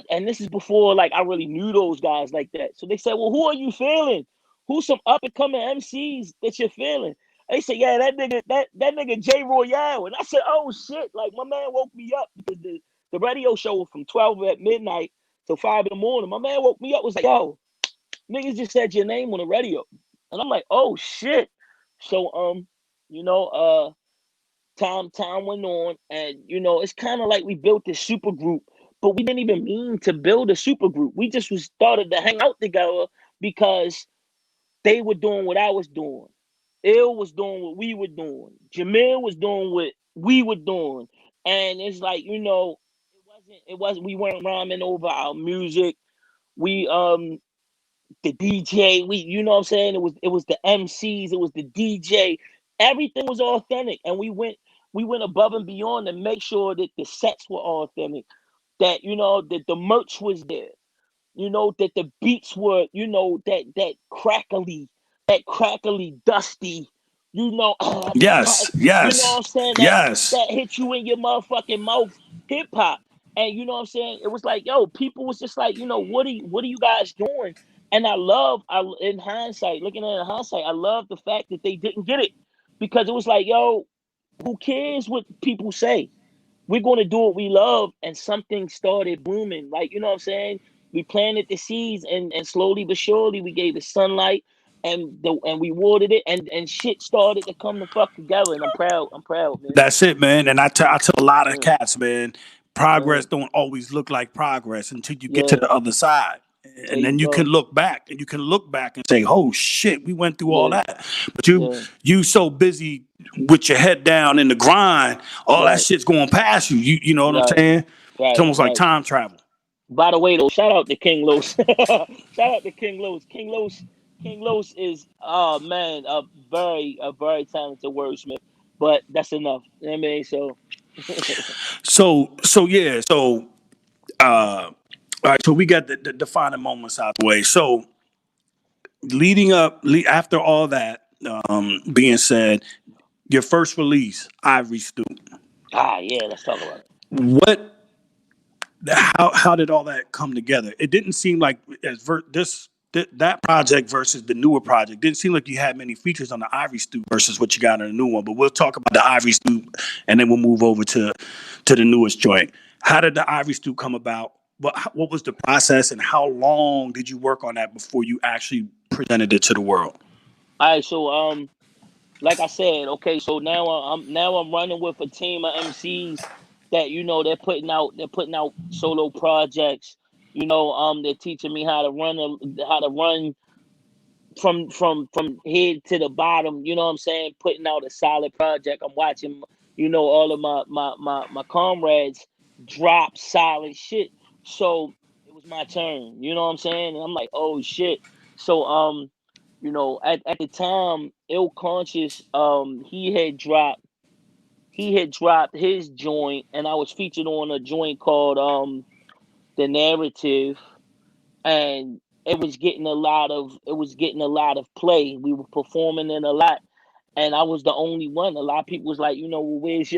and this is before like I really knew those guys like that. So they said, "Well, who are you feeling? Who's some up and coming MCs that you're feeling?" And they said, "Yeah, that nigga J Royale." And I said, "Oh shit!" Like my man woke me up because the radio show was from 12 at midnight till 5 in the morning. My man woke me up, was like, "Yo, niggas just said your name on the radio," and I'm like, "Oh shit!" So you know, time went on, and it's kind of like we built this super group, but we didn't even mean to build a super group. We just was started to hang out together because they were doing what I was doing. Ill was doing what we were doing. Jamil was doing what we were doing. And it's like, it wasn't we weren't rhyming over our music. We the DJ, you know what I'm saying? It was the MCs, it was the DJ. Everything was authentic, and we went above and beyond to make sure that the sets were authentic, that that the merch was there, that the beats were, that crackly, dusty, Yes. what Yes. I'm saying, Yes. that hit you in your motherfucking mouth, hip hop. And you know what I'm saying? It was like, yo, people was just like, what are you guys doing? And in hindsight, looking at it in hindsight, I love the fact that they didn't get it, because it was like, yo, who cares what people say? We're going to do what we love. And something started booming. Like, you know what I'm saying? We planted the seeds, and slowly but surely we gave it sunlight, and we watered it, and shit started to come the fuck together. And I'm proud. I'm proud, man. That's it, man. And I tell a lot of Mm, cats, man, progress mm, don't always look like progress until you get to yeah, the other side. there And you then you can go. look back and say, oh shit, we went through all Yeah, that. But you yeah, you so busy with your head down in the grind, all that right, shit's going past you. You know what I'm right, saying? It's right, almost like right. time travel. By the way, though, shout out to King Los. Shout out to King Los. King Los is, oh man, a very talented wordsmith. But that's enough. You know what I mean? So So yeah, so all right, so we got the defining moments out the way. So after all that being said, your first release, Ivory Stoop. yeah, let's talk about it. What? How did all that come together? It didn't seem like that project versus the newer project didn't seem like you had many features on the Ivory Stoop versus what you got in the new one. But we'll talk about the Ivory Stoop, and then we'll move over to the newest joint. How did the Ivory Stoop come about? What was the process, and how long did you work on that before you actually presented it to the world? All right, so like I said, okay, so now I'm running with a team of MCs that they're putting out solo projects. They're teaching me how to run from head to the bottom. You know what I'm saying? Putting out a solid project. I'm watching, all of my comrades drop solid shit. So it was my turn. You know what I'm saying? And I'm like, oh shit. So at the time, Ill Conscious, he had dropped his joint, and I was featured on a joint called The Narrative, and it was getting a lot of play. We were performing in a lot, and I was the only one. A lot of people was like, well, where's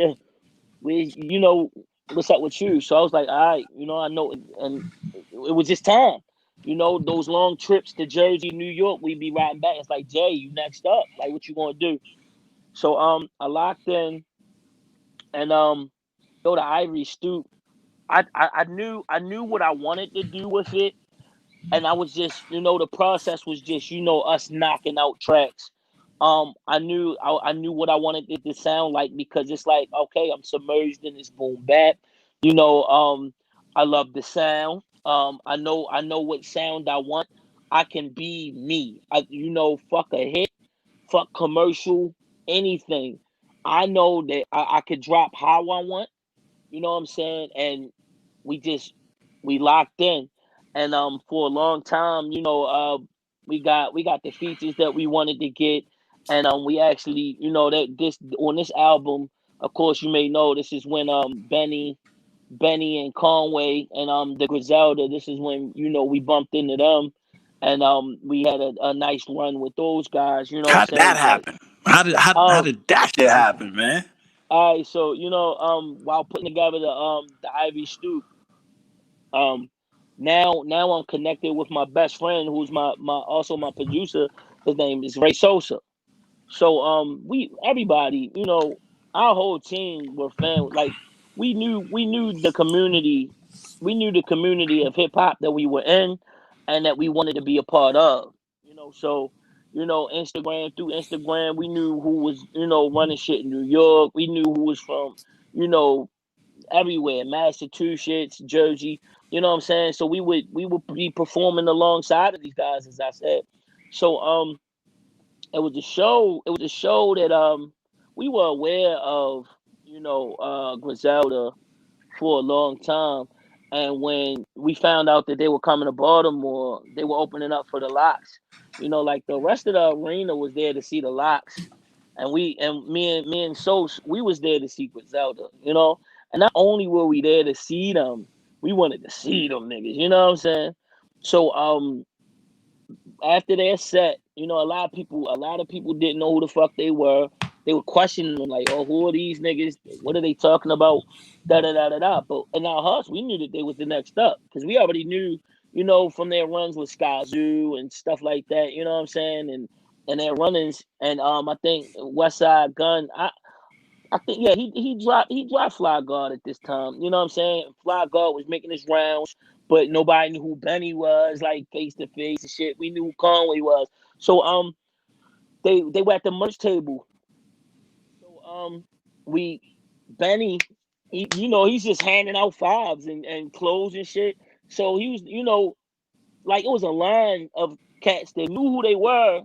what's up with you? So I was like, all right, I know, and it was just time. Those long trips to Jersey, New York, we'd be riding back. It's like, Jay, you next up. Like, what you gonna do? So I locked in, and go to Ivory Stoop. I knew what I wanted to do with it, and I was just, the process was just, us knocking out tracks. I knew what I wanted it to sound like, because it's like, okay, I'm submerged in this boom bap. You know, um, I love the sound. I know what sound I want. I can be me. Fuck a hit, fuck commercial, anything. I know that I could drop how I want. You know what I'm saying? And we just we locked in, and for a long time, we got the features that we wanted to get, and we actually, that this on this album, of course, you may know this is when Benny and Conway and the Griselda. This is when we bumped into them, and we had a nice run with those guys. You know what I'm How did that saying? Like, happen? How um, did that shit happen, man? all right, so while putting together the Ivy Stoop, um, now I'm connected with my best friend, who's my also my producer. His name is Ray Sosa. So we everybody, our whole team were fans. Like we knew the community, of hip hop that we were in, and that we wanted to be a part of. So through Instagram, we knew who was running shit in New York. We knew who was from you know everywhere, Massachusetts, Jersey. You know what I'm saying? So we would be performing alongside of these guys, as I said. So it was a show. It was a show that we were aware of, Griselda for a long time. And when we found out that they were coming to Baltimore, they were opening up for the Locks. Like the rest of the arena was there to see the Locks, and me and Sos, we was there to see Griselda. And not only were we there to see them, we wanted to see them niggas. You know what I'm saying? So after their set, a lot of people didn't know who the fuck they were. They were questioning them like, "Oh, who are these niggas? What are they talking about?" Da da da da da. But in our hearts, we knew that they was the next up because we already knew, from their runs with Skyzoo and stuff like that. You know what I'm saying? And their runnings. And I think Westside Gun. I think, yeah, he dropped Fly God at this time. You know what I'm saying? Fly God was making his rounds, but nobody knew who Benny was, like face to face and shit. We knew who Conway was. So they were at the merch table. So we Benny, he's just handing out fives and clothes and shit. So he was, like it was a line of cats that knew who they were,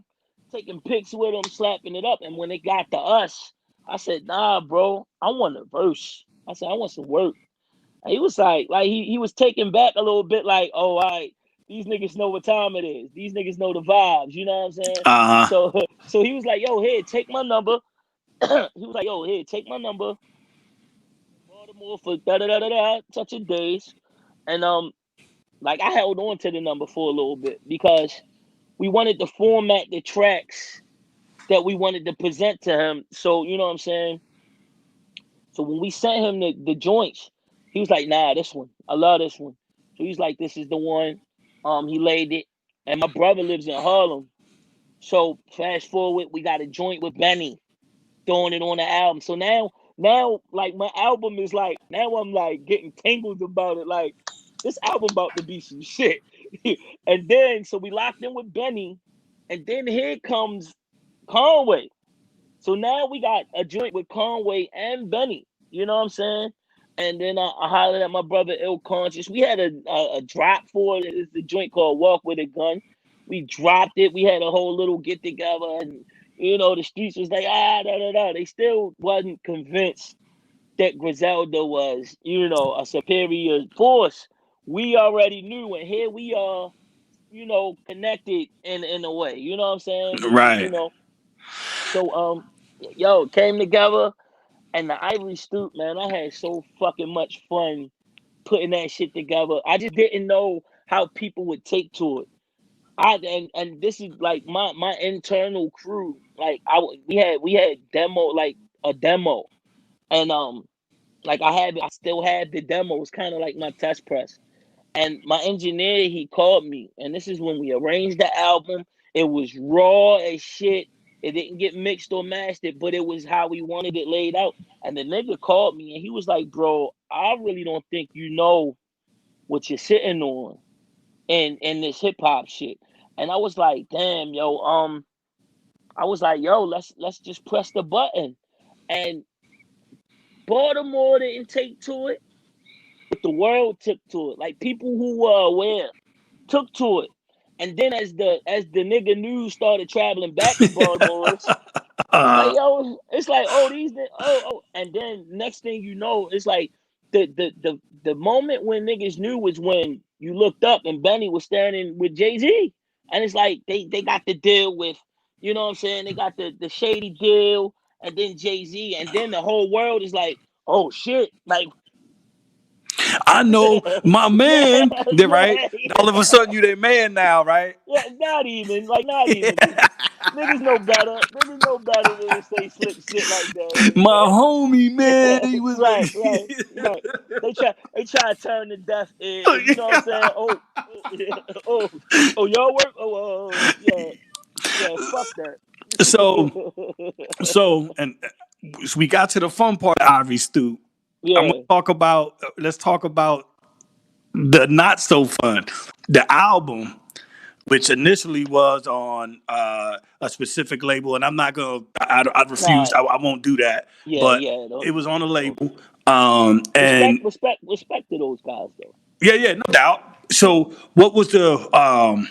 taking pics with them, slapping it up. And when they got to us, I said, "Nah, bro, I want a verse." I said, "I want some work." And he was like he was taken back a little bit, like, "Oh, all right, these niggas know what time it is. These niggas know the vibes." You know what I'm saying? Uh huh. So so he was like, "Yo, here, take my number." He was like, "Yo, here, take my number. Baltimore for da da da da da, such a days." And like I held on to the number for a little bit because we wanted to format the tracks that we wanted to present to him. So you know what I'm saying? So when we sent him the joints, he was like, "Nah, this one. I love this one." So he's like, "This is the one." He laid it. And my brother lives in Harlem. So fast forward, we got a joint with Benny throwing it on the album. So now like my album is like, now I'm like getting tangled about it. Like this album about to be some shit. And then so we locked in with Benny, and then here comes Conway. So now we got a joint with Conway and Benny. You know what I'm saying? And then I hollered at my brother Ill Conscious. We had a drop for it. It's the joint called Walk with a Gun. We dropped it. We had a whole little get together, and the streets was like, da da da. They still wasn't convinced that Griselda was, a superior force. We already knew, and here we are, connected in a way. You know what I'm saying? Right. So yo, came together, and the Ivory Stoop, man, I had so fucking much fun putting that shit together. I just didn't know how people would take to it. And this is like my internal crew. Like we had demo, like a demo, and like I still had the demo. It was kind of like my test press. And my engineer, he called me, and this is when we arranged the album. It was raw as shit. It didn't get mixed or mastered, but it was how we wanted it laid out. And the nigga called me, and he was like, "Bro, I really don't think you know what you're sitting on in this hip hop shit." And I was like, "Damn, yo, I was like, yo, let's just press the button." And Baltimore didn't take to it, but the world took to it. Like people who were aware took to it. And then as the nigga news started traveling back to Baltimore, like yo, it's like and then next thing you know, it's like the moment when niggas knew was when you looked up and Benny was standing with Jay-Z, and it's like they got the deal with, you know what I'm saying, they got the shady deal, and then Jay-Z, and then the whole world is like, oh shit, like I know my man. Then right, yeah, all of a sudden you their man now, right? yeah, not even, because niggas know better. Niggas know better than to say slick shit like that. My homie, man, Yeah, he was. right. They try to turn the deaf ear. You know what I'm saying? Oh, y'all work. Yeah. Fuck that. so, and we got to the fun part of Ivory Stoop. I'm gonna Yeah. talk about. Let's talk about the not so fun. The album, which initially was on a specific label, and I'm not gonna. I refuse. Nah. I won't do that. But Yeah. it was on a Don't. label. Respect, And respect to those guys though. yeah, no doubt. So, what was the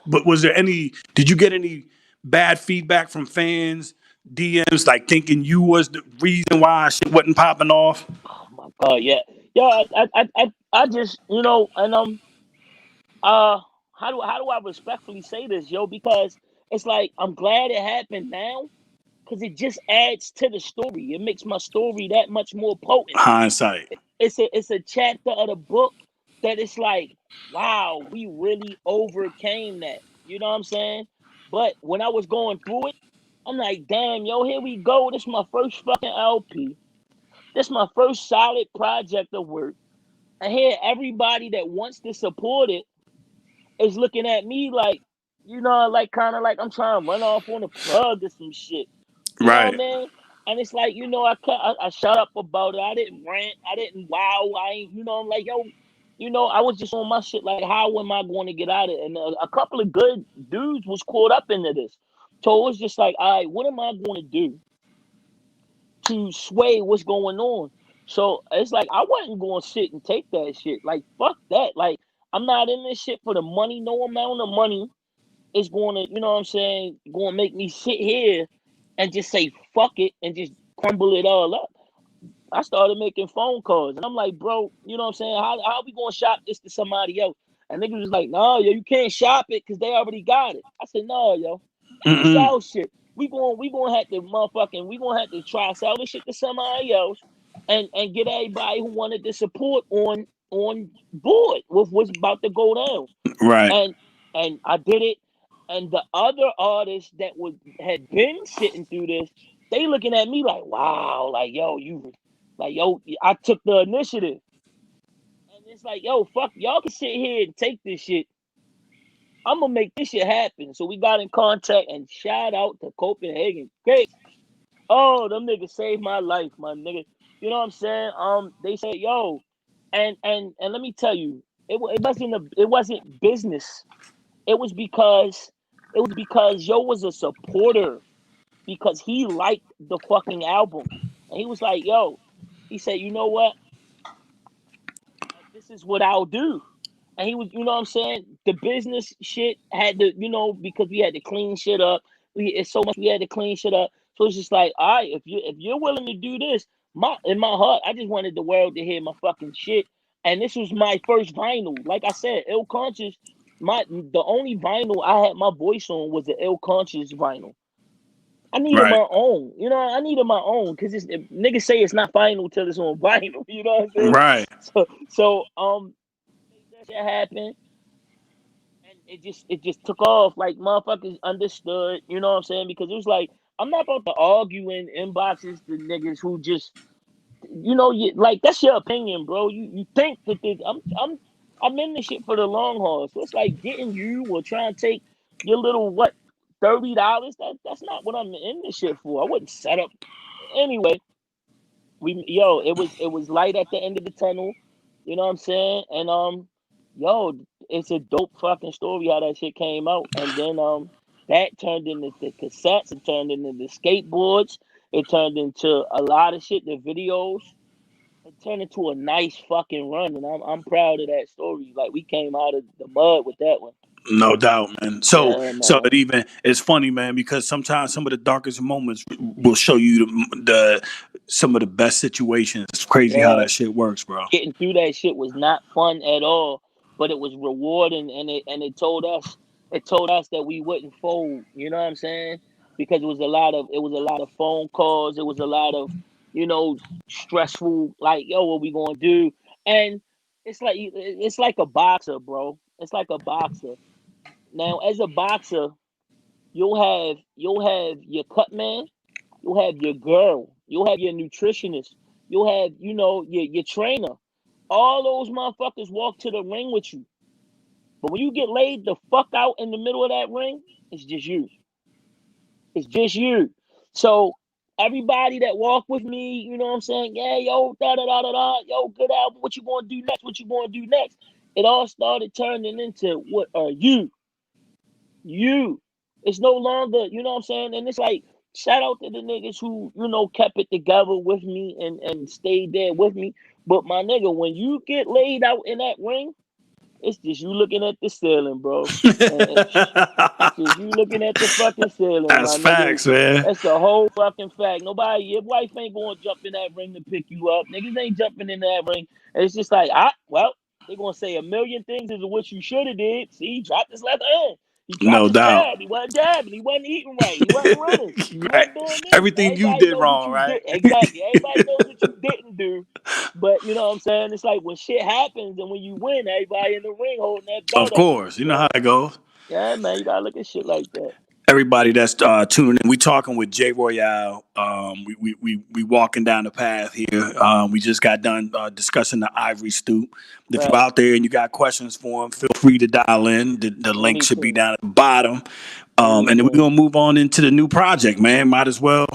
but was there any? Did you get any bad feedback from fans, DMs, like thinking you was the reason why shit wasn't popping off? Oh my god. Yeah. Yeah. I just, and uh how do I respectfully say this, yo? Because it's like I'm glad it happened now, because it just adds to the story. It makes my story that much more potent. Hindsight, It's a chapter of the book that it's like, wow, we really overcame that. You know what I'm saying? But when I was going through it, I'm like, damn, yo, here we go. This is my first fucking LP. This is my first solid project of work. And here everybody that wants to support it is looking at me like, like kind of like I'm trying to run off on a plug or some shit. You know what I right? mean? And it's like, I shut up about it. I didn't rant. I didn't wow. I ain't, I'm like, yo, I was just on my shit. Like, how am I going to get out of it? And a couple of good dudes was caught up into this. So it was just like, all right, what am I going to do to sway what's going on? So it's like, I wasn't going to sit and take that shit. Like, fuck that. Like, I'm not in this shit for the money. No amount of money is going to, you know what I'm saying, going to make me sit here and just say fuck it and just crumble it all up. I started making phone calls and I'm like, bro, you know what I'm saying? How we gonna shop this to somebody else? And niggas was like, no, yo, you can't shop it because they already got it. I said, no, yo, it's Mm-mm. our shit. We gonna have to we gonna have to try sell this shit to somebody else and get everybody who wanted to support on board with what's about to go down. Right, And I did it. And the other artists that had been sitting through this, they looking at me like, wow, like yo, I took the initiative. And it's like, yo, fuck, y'all can sit here and take this shit. I'm gonna make this shit happen. So we got in contact, and shout out to Copenhagen. Great. Oh, them niggas saved my life, my nigga. You know what I'm saying? They said, yo, and let me tell you, it wasn't business. It was because yo was a supporter, because he liked the fucking album. And he was like, yo, he said, you know what? This is what I'll do. And he was, you know what I'm saying? The business shit had to, because we had to clean shit up. It's so much we had to clean shit up. So it's just like, all right, if you're willing to do this, in my heart, I just wanted the world to hear my fucking shit. And this was my first vinyl. Like I said, Ill Conscious, the only vinyl I had my voice on was the Ill Conscious vinyl. I needed right, my own. I needed my own, because niggas say it's not vinyl till it's on vinyl. You know what I'm saying? right. So that shit happened, and it just took off. Like, motherfuckers understood. You know what I'm saying? Because it was like, I'm not about to argue in inboxes to niggas who just, like, that's your opinion, bro. You think that I'm in this shit for the long haul. So it's like getting you or trying to take your little what $30. That's not what I'm in this shit for. I wouldn't set up anyway. It was light at the end of the tunnel. You know what I'm saying? And yo, it's a dope fucking story how that shit came out. And then that turned into the cassettes. It turned into the skateboards. It turned into a lot of shit. The videos. It turned into a nice fucking run, and I'm proud of that story. Like, we came out of the mud with that one. No doubt, man. So, Yeah, so man. it even it's funny, man, because sometimes some of the darkest moments will show you the some of the best situations. It's crazy how Yeah. that shit works, bro. Getting through that shit was not fun at all, but it was rewarding, and it told us that we wouldn't fold. You know what I'm saying? Because it was a lot of phone calls. It was a lot of you know stressful. Like, yo, what we gonna do? And it's like a boxer, bro. It's like a boxer. Now, as a boxer, you'll have your cut man, you'll have your girl, you'll have your nutritionist, you'll have your trainer. All those motherfuckers walk to the ring with you. But when you get laid the fuck out in the middle of that ring, it's just you. It's just you. So everybody that walk with me, you know what I'm saying? Yeah, yo, da da da da da, yo, good album. What you gonna do next? What you gonna do next? It all started turning into what are you? You. It's no longer, you know what I'm saying? And it's like, shout out to the niggas who kept it together with me and stayed there with me. But my nigga, when you get laid out in that ring, it's just you looking at the ceiling, bro. It's just you looking at the fucking ceiling, That's my nigga. facts, man. That's a whole fucking fact. Nobody, your wife ain't gonna jump in that ring to pick you up. Niggas ain't jumping in that ring. And it's just like, well, they gonna say a million things as to what you should have did. See, he dropped his left hand. He dropped No his doubt. jab. He wasn't jabbing. He wasn't eating right. He wasn't running. He Right. wasn't doing this. Everything you Everybody did knows what wrong, you right? did. Exactly. Everybody knows what you didn't do. But you know what I'm saying? It's like when shit happens and when you win, everybody in the ring holding that Of belt up to you. course, you know how So it goes. yeah, man, you gotta look at shit like that. Everybody that's tuning in, we talking with Jay Royale. We walking down the path here. We just got done discussing the Ivory Stoop. If you're Right. out there and you got questions for him, feel free to dial in. The link should be Anything. down at the bottom. And then we're Anything. gonna move on into the new project, man. Might as well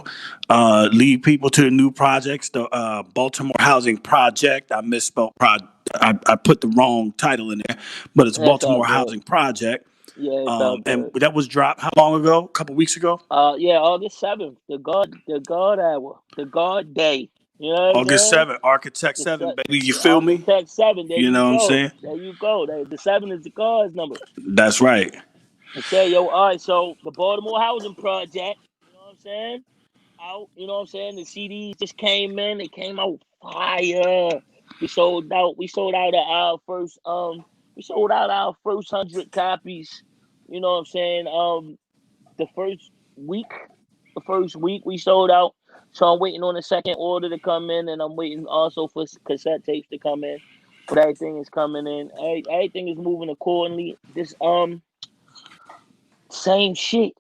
lead people to the new projects, the Baltimore Housing Project. I misspelled I put the wrong title in there, but it's That's all Baltimore good. Housing Project. Yeah, it's all And good. that was dropped how long ago? A couple weeks ago? Yeah, August 7th, the God hour, the God day. You know what I'm August saying? 7th, Architect The 7, se- baby. You the feel me? Architect 7. There You you know what I'm go. saying? There you go. The 7 is the God's number. That's right. I say, yo, all right. So the Baltimore Housing Project. You know what I'm saying? Out. You know what I'm saying? The CDs just came in. They came out fire. We sold out. We sold out of our first. We sold out our first 100 copies. You know what I'm saying? The week, the first week we sold out. So I'm waiting on the second order to come in, and I'm waiting also for cassette tapes to come in. But everything is coming in. Everything is moving accordingly. This same shit,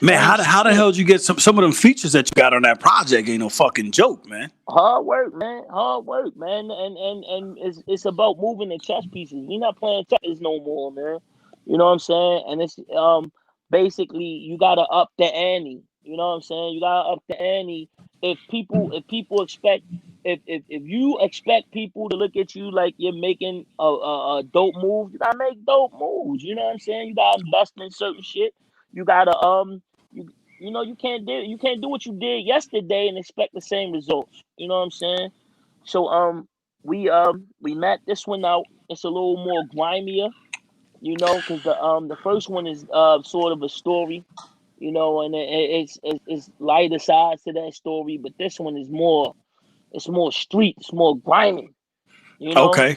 Man, same how the shit. hell did you get some of them features that you got on that project? Ain't no fucking joke, man. Hard work, man. Hard work, man. And it's about moving the chess pieces. We not playing checkers no more, man. You know what I'm saying? And it's basically you gotta up the ante. You know what I'm saying? You gotta up the ante. If people expect if you expect people to look at you like you're making a dope move, you gotta make dope moves. You know what I'm saying? You gotta invest in certain shit. You gotta you you can't do what you did yesterday and expect the same results. You know what I'm saying? So we mapped this one out. It's a little more grimier, because the first one is sort of a story, and it's lighter sides to that story, but this one is more street, it's more grimy, you know. Okay.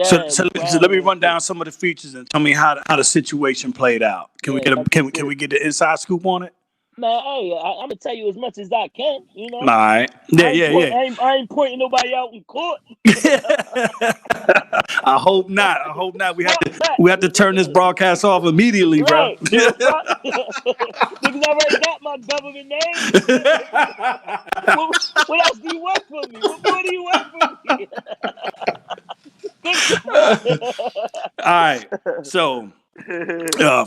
So, Yeah, so, we so let me grimy and run shit. down some of the features and tell me how the situation played out. Can we Yeah, get a check this can shit. we get the inside scoop on it? Man, hey, I'm gonna tell you as much as I can, you All know. right. Yeah, I ain't yeah, point, yeah. I ain't, I ain't pointing nobody out in court. I hope not. I hope not. We have Fuck to that. we have to turn this broadcast off immediately, bro. Right. The fuck? Niggas already got my government name. What else do you want from me? What more do you want from me? Think about All right. So,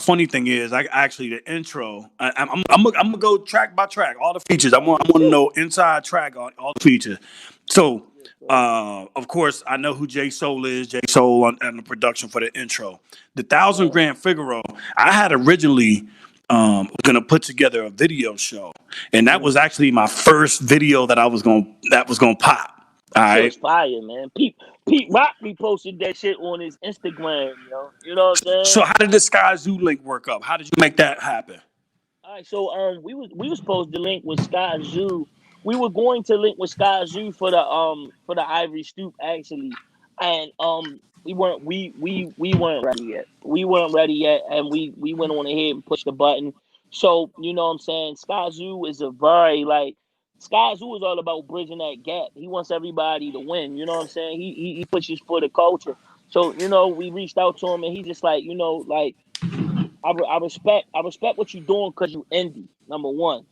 funny thing is, I actually the intro. I'm gonna go track by track, all the features. Oh, I good want to shit. know inside track on all the features. So, Yes, sir. of course, I know who J Soul is. J Soul on the production for the intro. The Thousand Right. Grand Figaro. I had originally gonna put together a video show, and that was Mm, actually my first video that was gonna pop. All That shit was right. fire, man. Pete Rock reposted that shit on his Instagram, yo. You know what I'm saying? So how did the Sky Zoo link work up? How did you make that happen? All right, so we was supposed to link with Sky Zoo. We were going to link with Sky Zoo for the Ivory Stoop actually, and we weren't ready yet. We weren't ready yet, and we went on ahead and pushed the button. So you know what I'm saying. Sky Zoo is a very like Sky Zoo is all about bridging that gap. He wants everybody to win. You know what I'm saying. He pushes for the culture. So you know we reached out to him, and he's just like like I respect what you're doing because you indie. Number one,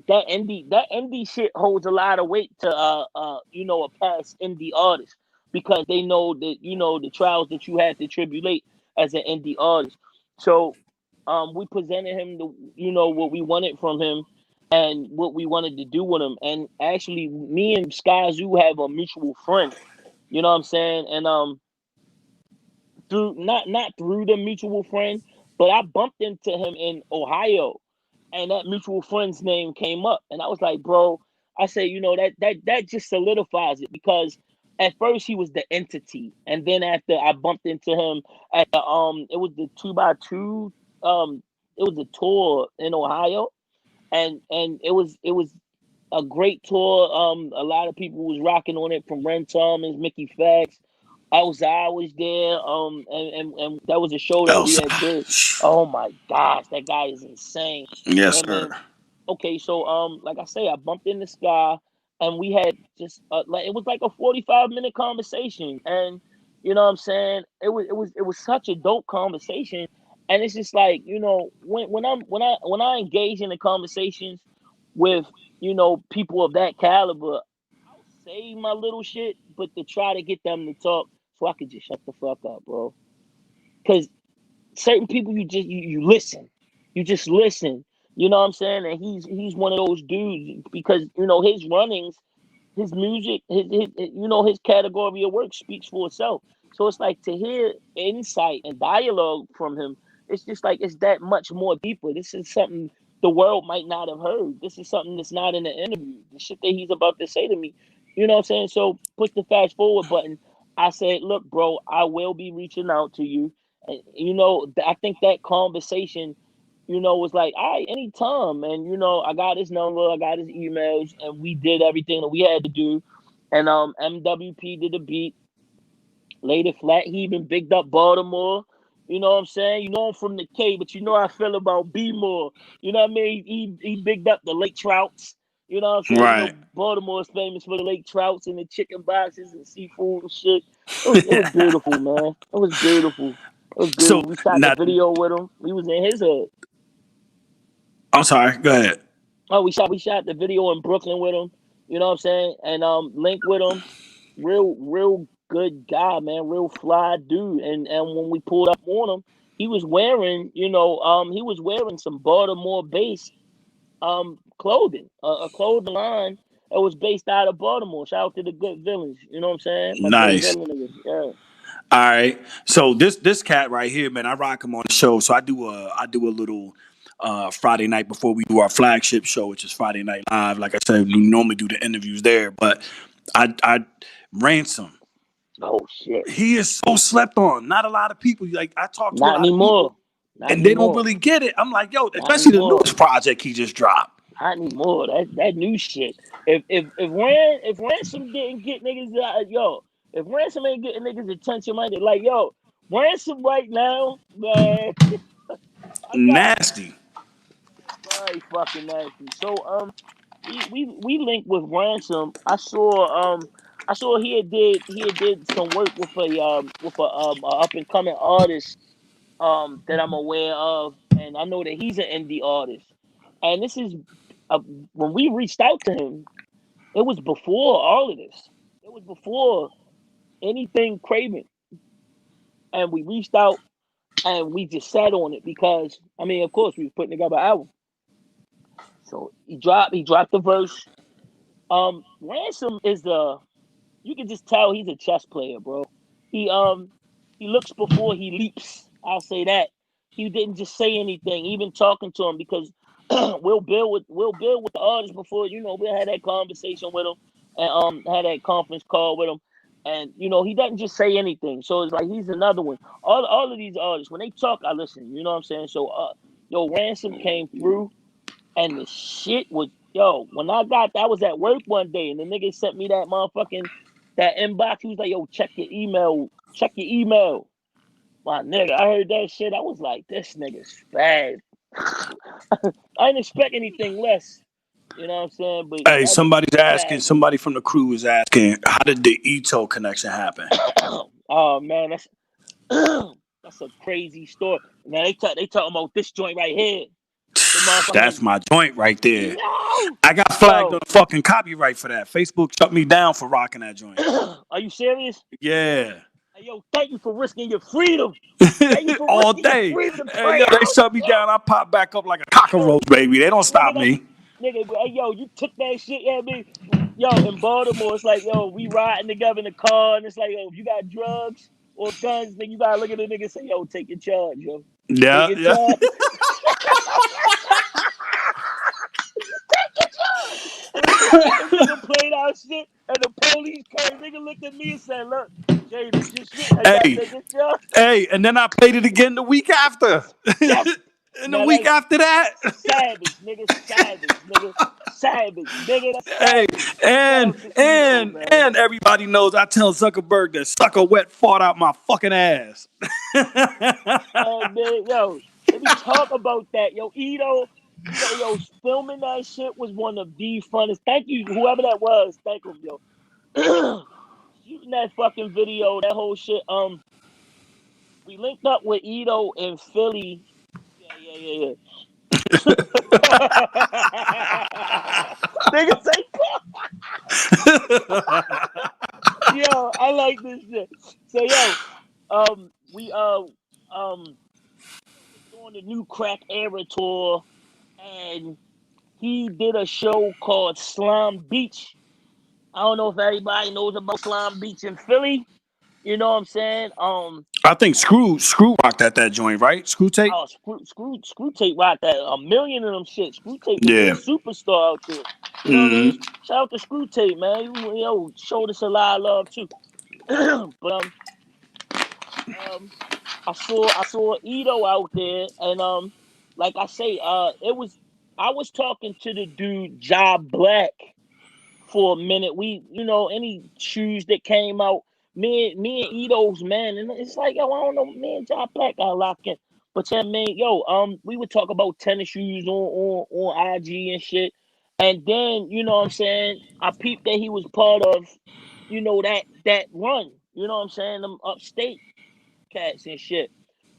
that indie shit holds a lot of weight to a past indie artist because they know that the trials that you had to tribulate as an indie artist. So we presented him the what we wanted from him and what we wanted to do with him. And actually, me and Sky Zoo have a mutual friend. You know what I'm saying? And through not through the mutual friend, but I bumped into him in Ohio, and that mutual friend's name came up, and I was like, bro, I say, that just solidifies it because at first he was the entity, and then after I bumped into him at it was the 2x2, it was a tour in Ohio, and it was a great tour. A lot of people was rocking on it from Ren Thomas, Mickey Fax. I was there. And that was a show that we had Elsa. did. Oh my gosh, that guy is insane. Yes, And sir. then okay, so like I say, I bumped in the Sky, and we had just like it was like a 45-minute conversation, and you know what I'm saying. It was such a dope conversation, and it's just like when I engage in the conversations with people of that caliber, I'll say my little shit, but to try to get them to talk so I could just shut the fuck up, bro. Because certain people you listen, you just listen. You know what I'm saying? And he's one of those dudes because his runnings, his music, his category of work speaks for itself. So it's like to hear insight and dialogue from him. It's just like it's that much more deeper. This is something the world might not have heard. This is something that's not in the interview. The shit that he's about to say to me. You know what I'm saying? So push the fast forward button. I said, look, bro, I will be reaching out to you. And I think that conversation was like, all right, anytime. And, I got his number, I got his emails, and we did everything that we had to do. And MWP did the beat, laid it flat. He even bigged up Baltimore. You know what I'm saying? You know I'm from the K, but you know how I feel about B more. You know what I mean? He bigged up the lake trouts. You know what I'm saying? Right. Baltimore is famous for the lake trouts and the chicken boxes and seafood and shit. It was beautiful, man. It was beautiful. It was So beautiful. We shot the now, video with him. We was in his hood. I'm sorry. Go ahead. Oh, we shot the video in Brooklyn with him. You know what I'm saying? And Link with him. Real good guy, man. Real fly dude. And when we pulled up on him, he was wearing some Baltimore based clothing, a clothing line that was based out of Baltimore. Shout out to the good villains. You know what I'm saying? My good Nice. villain niggas. Yeah. All right. So this cat right here, man, I rock him on the show. So I do a little Friday night before we do our flagship show, which is Friday Night Live. Like I said, we normally do the interviews there, but I ransom. Oh shit. He is so slept on. Not a lot of people. Like I talk to a Not lot of people, anymore. Not and they don't anymore. really get it. I'm like, yo, Not especially the anymore. newest project he just dropped. Not anymore. That new shit. If Ransom didn't get niggas if Ransom ain't getting niggas attention, man, like Ransom right now, man. I got Nasty. very fucking nasty. So we linked with Ransom. I saw he had did some work with a up and coming artist that I'm aware of, and I know that he's an indie artist. And this is uh, when we reached out to him, it was before all of this. It was before anything Craven, and we reached out and we just sat on it because I mean, of course, we was putting together an album. So he dropped the verse. Ransom is the you can just tell he's a chess player, bro. He um he looks before he leaps. I'll say that. He didn't just say anything, even talking to him because we'll build with the artist before we had that conversation with him. and had that conference call with him. And you know, he doesn't just say anything. So it's like he's another one. All of these artists, when they talk, I listen. You know what I'm saying? So yo, Ransom came through, and the shit was when I was at work one day, and the nigga sent me that motherfucking that inbox. He was like, yo, check your email. Check your email. My nigga, I heard that shit. I was like, this nigga's bad. I didn't expect anything less. You know what I'm saying? But Hey, that nigga's somebody's asking. bad. Somebody from the crew is asking, how did the Ito connection happen? Oh man, that's that's a crazy story. Now they talking about this joint right here. The That's motherfucking my joint right there. no, I got flagged on yo, the fucking copyright for that. Facebook shut me down for rocking that joint. are you serious? Yeah. Hey, yo, thank you for risking your freedom. Thank you for All risking your day. freedom to Hey, play yo, they out. shut me down. I pop back up like a Yo, cockroach, baby. They don't nigga, stop that's me. nigga. Hey, yo, you took that shit. Yeah, me. Yo, in Baltimore, it's like, yo, we riding together in the car, and it's like, yo, if you got drugs or guns, then you gotta look at the nigga and say, yo, take your charge, yo. Take Yeah, your yeah. charge. This nigga played our shit, and the police came. Nigga looked at me and said, look, Jay, this your shit. Now you gotta Hey, take your charge. hey, and then I played it again the week after. Yes. And the Now week that's after that. savage, nigga. Savage, nigga. Savage, nigga. That's Hey, savage. Shout and out to Edo, and man. and everybody knows I tell Zuckerberg that sucker wet fought out my fucking ass. Man, yo, let me talk about that. Yo, yo, filming that shit was one of the funnest. Thank you, whoever that was. Thank him, yo. Shooting that fucking video, that whole shit. We linked up with Edo in Philly. Yeah. Niggas say, yo, I like this shit. So, yo, we was doing the new crack era tour, and he did a show called Slime Beach. I don't know if everybody knows about Slime Beach in Philly. You know what I'm saying? I think Screw rocked at that joint, right? Screw tape. Oh, Screw Tape rocked that a million of them shit. Screw Tape was a Yeah. superstar out there. You know what I mean? Mm-hmm. Shout out to Screw Tape, man. Yo, showed us a lot of love too. But I saw Edo out there, and like I say, I was talking to the dude Job Black for a minute. We, any shoes that came out, me and Edo's man, and it's like, yo, I don't know, me and Job Black got locked in. But yeah, man, yo, we would talk about tennis shoes on IG and shit. And then, you know what I'm saying, I peeped that he was part of, that run, you know what I'm saying, them upstate cats and shit.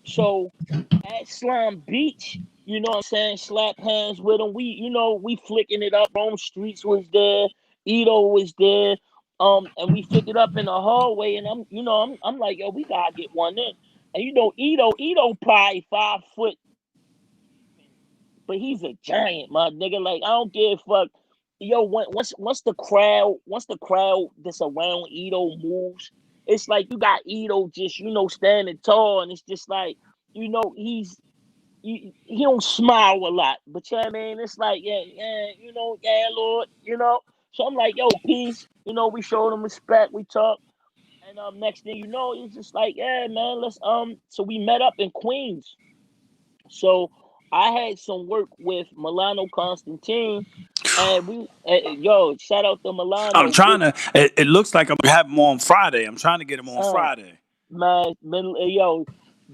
So at Slime Beach, you know what I'm saying, slap hands with him. We flicking it up. Rome Streets was there, Edo was there. And we flicked it up in the hallway, and I'm like, yo, we gotta get one in. And Edo probably 5 foot, but he's a giant, my nigga. Like, I don't give a fuck. Yo, once the crowd that's around Edo moves, it's like you got Edo just standing tall, and it's just like he don't smile a lot, but you know what I mean, it's like yeah, Lord, So I'm like, yo, peace. We showed him respect. We talked, and next thing you know, it's just like, yeah, man, let's So we met up in Queens. So I had some work with Milano Constantine, and shout out to I'm Milano, trying big to. It looks like I'm gonna have him on Friday. I'm trying to get him on son, Friday. man, yo,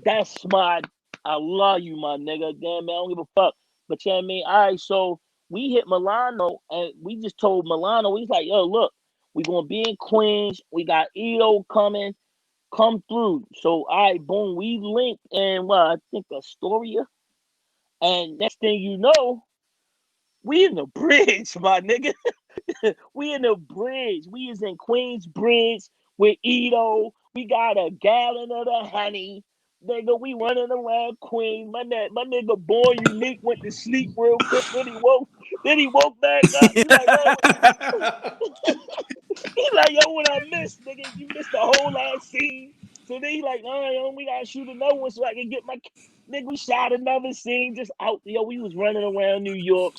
that's my, I love you, my nigga. Damn, man, I don't give a fuck. But you know what I mean? All right, so we hit Milano, and we just told Milano, he's like, yo, look, we gonna be in Queens. We got Edo coming, come through. So all right, boom, we linked in I think Astoria. And next thing you know, we in the bridge, my nigga. We in the bridge. We is in Queens Bridge with Edo. We got a gallon of the honey. Nigga, we running around Queens. My nigga Born Unique went to sleep real quick. Then he woke back up. He like, yo, what I missed, nigga. You missed the whole last scene. So then he like, all right, yo, we gotta shoot another one so I can get my nigga. We shot another scene just out. Yo, we was running around New York.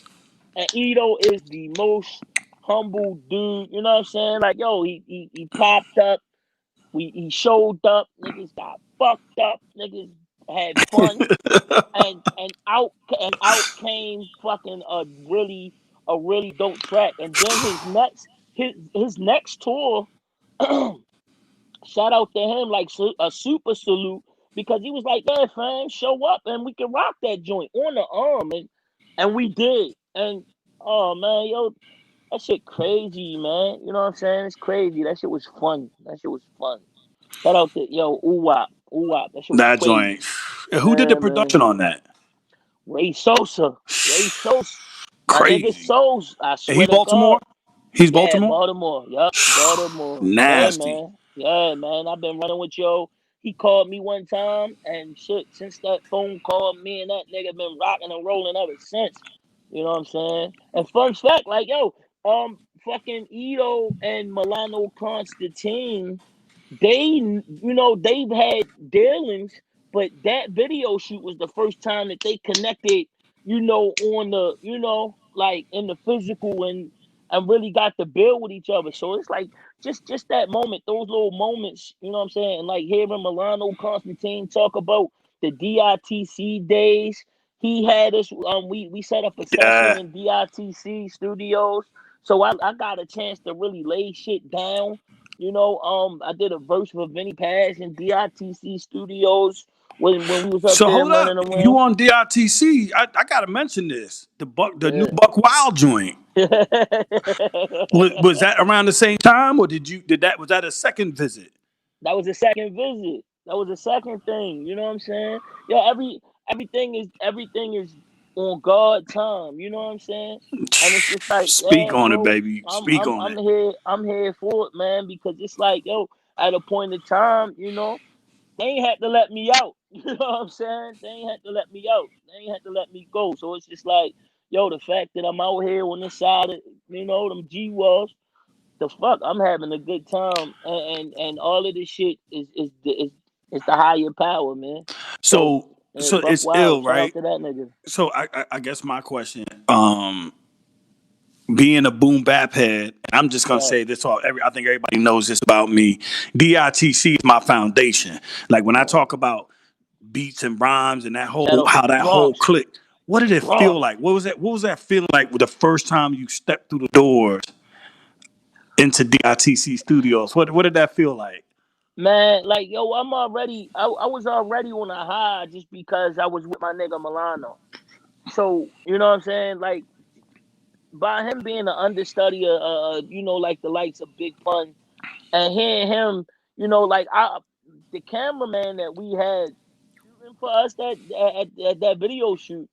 And Edo is the most. humble dude. You know what I'm saying? Like, yo, he popped up. He showed up. Niggas got fucked up. Niggas had fun. And out came fucking a really dope track. And then his next tour, shout out to him, like a super salute, because he was like, "Yeah, fam, show up and we can rock that joint on the arm," and we did. And oh man, yo, that shit crazy, man. You know what I'm saying? It's crazy. That shit was fun. That shit was fun. Shout out to yo Uwap, Uwap. That shit was That crazy. joint. Who did the Yeah, man. production on that? Ray Sosa, Ray Sosa, my nigga Crazy. Sos. I And swear he to Baltimore? God. He's Yeah, Baltimore? Baltimore. Yup, Baltimore. Yeah, Nasty. man. Yeah, man. I've been running with yo. He called me one time and shit. Since that phone call, me and that nigga been rocking and rolling ever since. You know what I'm saying? And fun fact, like yo, fucking Ito and Milano Constantine, they've had dealings, but that video shoot was the first time that they connected, on the, like in the physical, and really got to build with each other. So it's like just that moment, those little moments, you know what I'm saying? And like hearing Milano Constantine talk about the DITC days. He had us, we set up a session Yeah. in DITC studios. So I got a chance to really lay shit down. I did a verse for Vinny Paz in DITC Studios when we was up So there hold running up. You around. on DITC. I gotta mention this. The new Yeah. Buck Wild joint. Was that around the same time or was that a second visit? That was the second visit. That was the second thing. You know what I'm saying? Yo, everything is on God time. You know what I'm saying? And it's just like, Speak yeah, on it, bro. baby. I'm Speak I'm on I'm it. here. I'm here for it, man. Because it's like, yo, at a point in time, they ain't had to let me out. You know what I'm saying? They ain't had to let me out. They ain't had to let me go. So it's just like, yo, the fact that I'm out here on this side of, them G walls, the fuck, I'm having a good time, and all of this shit is the higher power, man. So So yeah, so Buck it's Wild, ill, shout out right? to that nigga. So I guess my question, being a boom bap head, I'm just gonna Right, say this I think everybody knows this about me. DITC is my foundation. Like when I right. talk about beats and rhymes and Shout out to how the that whole Bronx, click, what did it feel Bronx. like? What was that feeling like the first time you stepped through the doors into DITC studios? What did that feel like? Man, like yo, I was already on a high just because I was with my nigga Milano. So you know what I'm saying? Like by him being an understudy, like the likes of Big Pun, and hearing him, like the cameraman that we had shooting for us at that video shoot,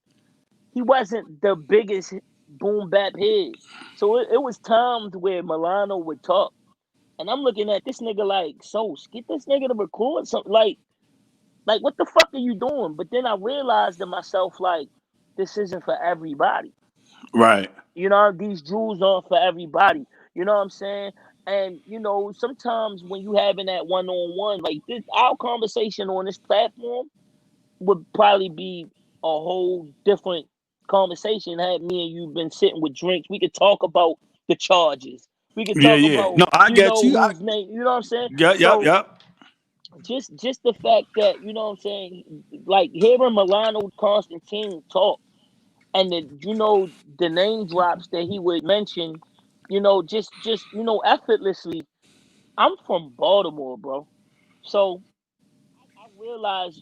he wasn't the biggest boom bap head. So it was times where Milano would talk, and I'm looking at this nigga like, so get this nigga to record something, like what the fuck are you doing? But then I realized to myself, like, this isn't for everybody. Right. These jewels aren't for everybody. You know what I'm saying? And sometimes when you having that one on one, like this, our conversation on this platform would probably be a whole different conversation had me and you been sitting with drinks. We could talk about the charges. We could Yeah, talk yeah. about, No, I get you. whose name, you know what I'm saying? Yeah, yep, So yep. just the fact that, what I'm saying, like hearing Milano Constantine talk, and the name drops that he would mention, just effortlessly. I'm from Baltimore, bro. So I realized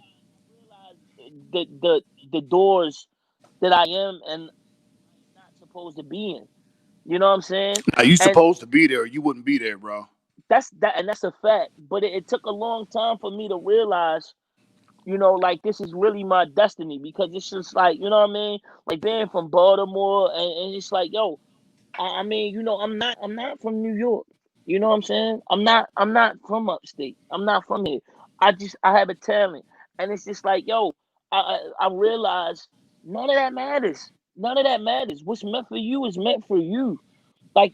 the doors that I am and not supposed to be in. You know what I'm saying? Now you And supposed to be there, you wouldn't be there, bro. that's a fact. But it took a long time for me to realize, like this is really my destiny, because it's just like, you know what I mean? Like being from Baltimore, and it's like, yo, I mean, I'm not from New York. You know what I'm saying? I'm not from upstate. I'm not from here. I have a talent. And it's just like, yo, I realize none of that matters. None of that matters. What's meant for you is meant for you. Like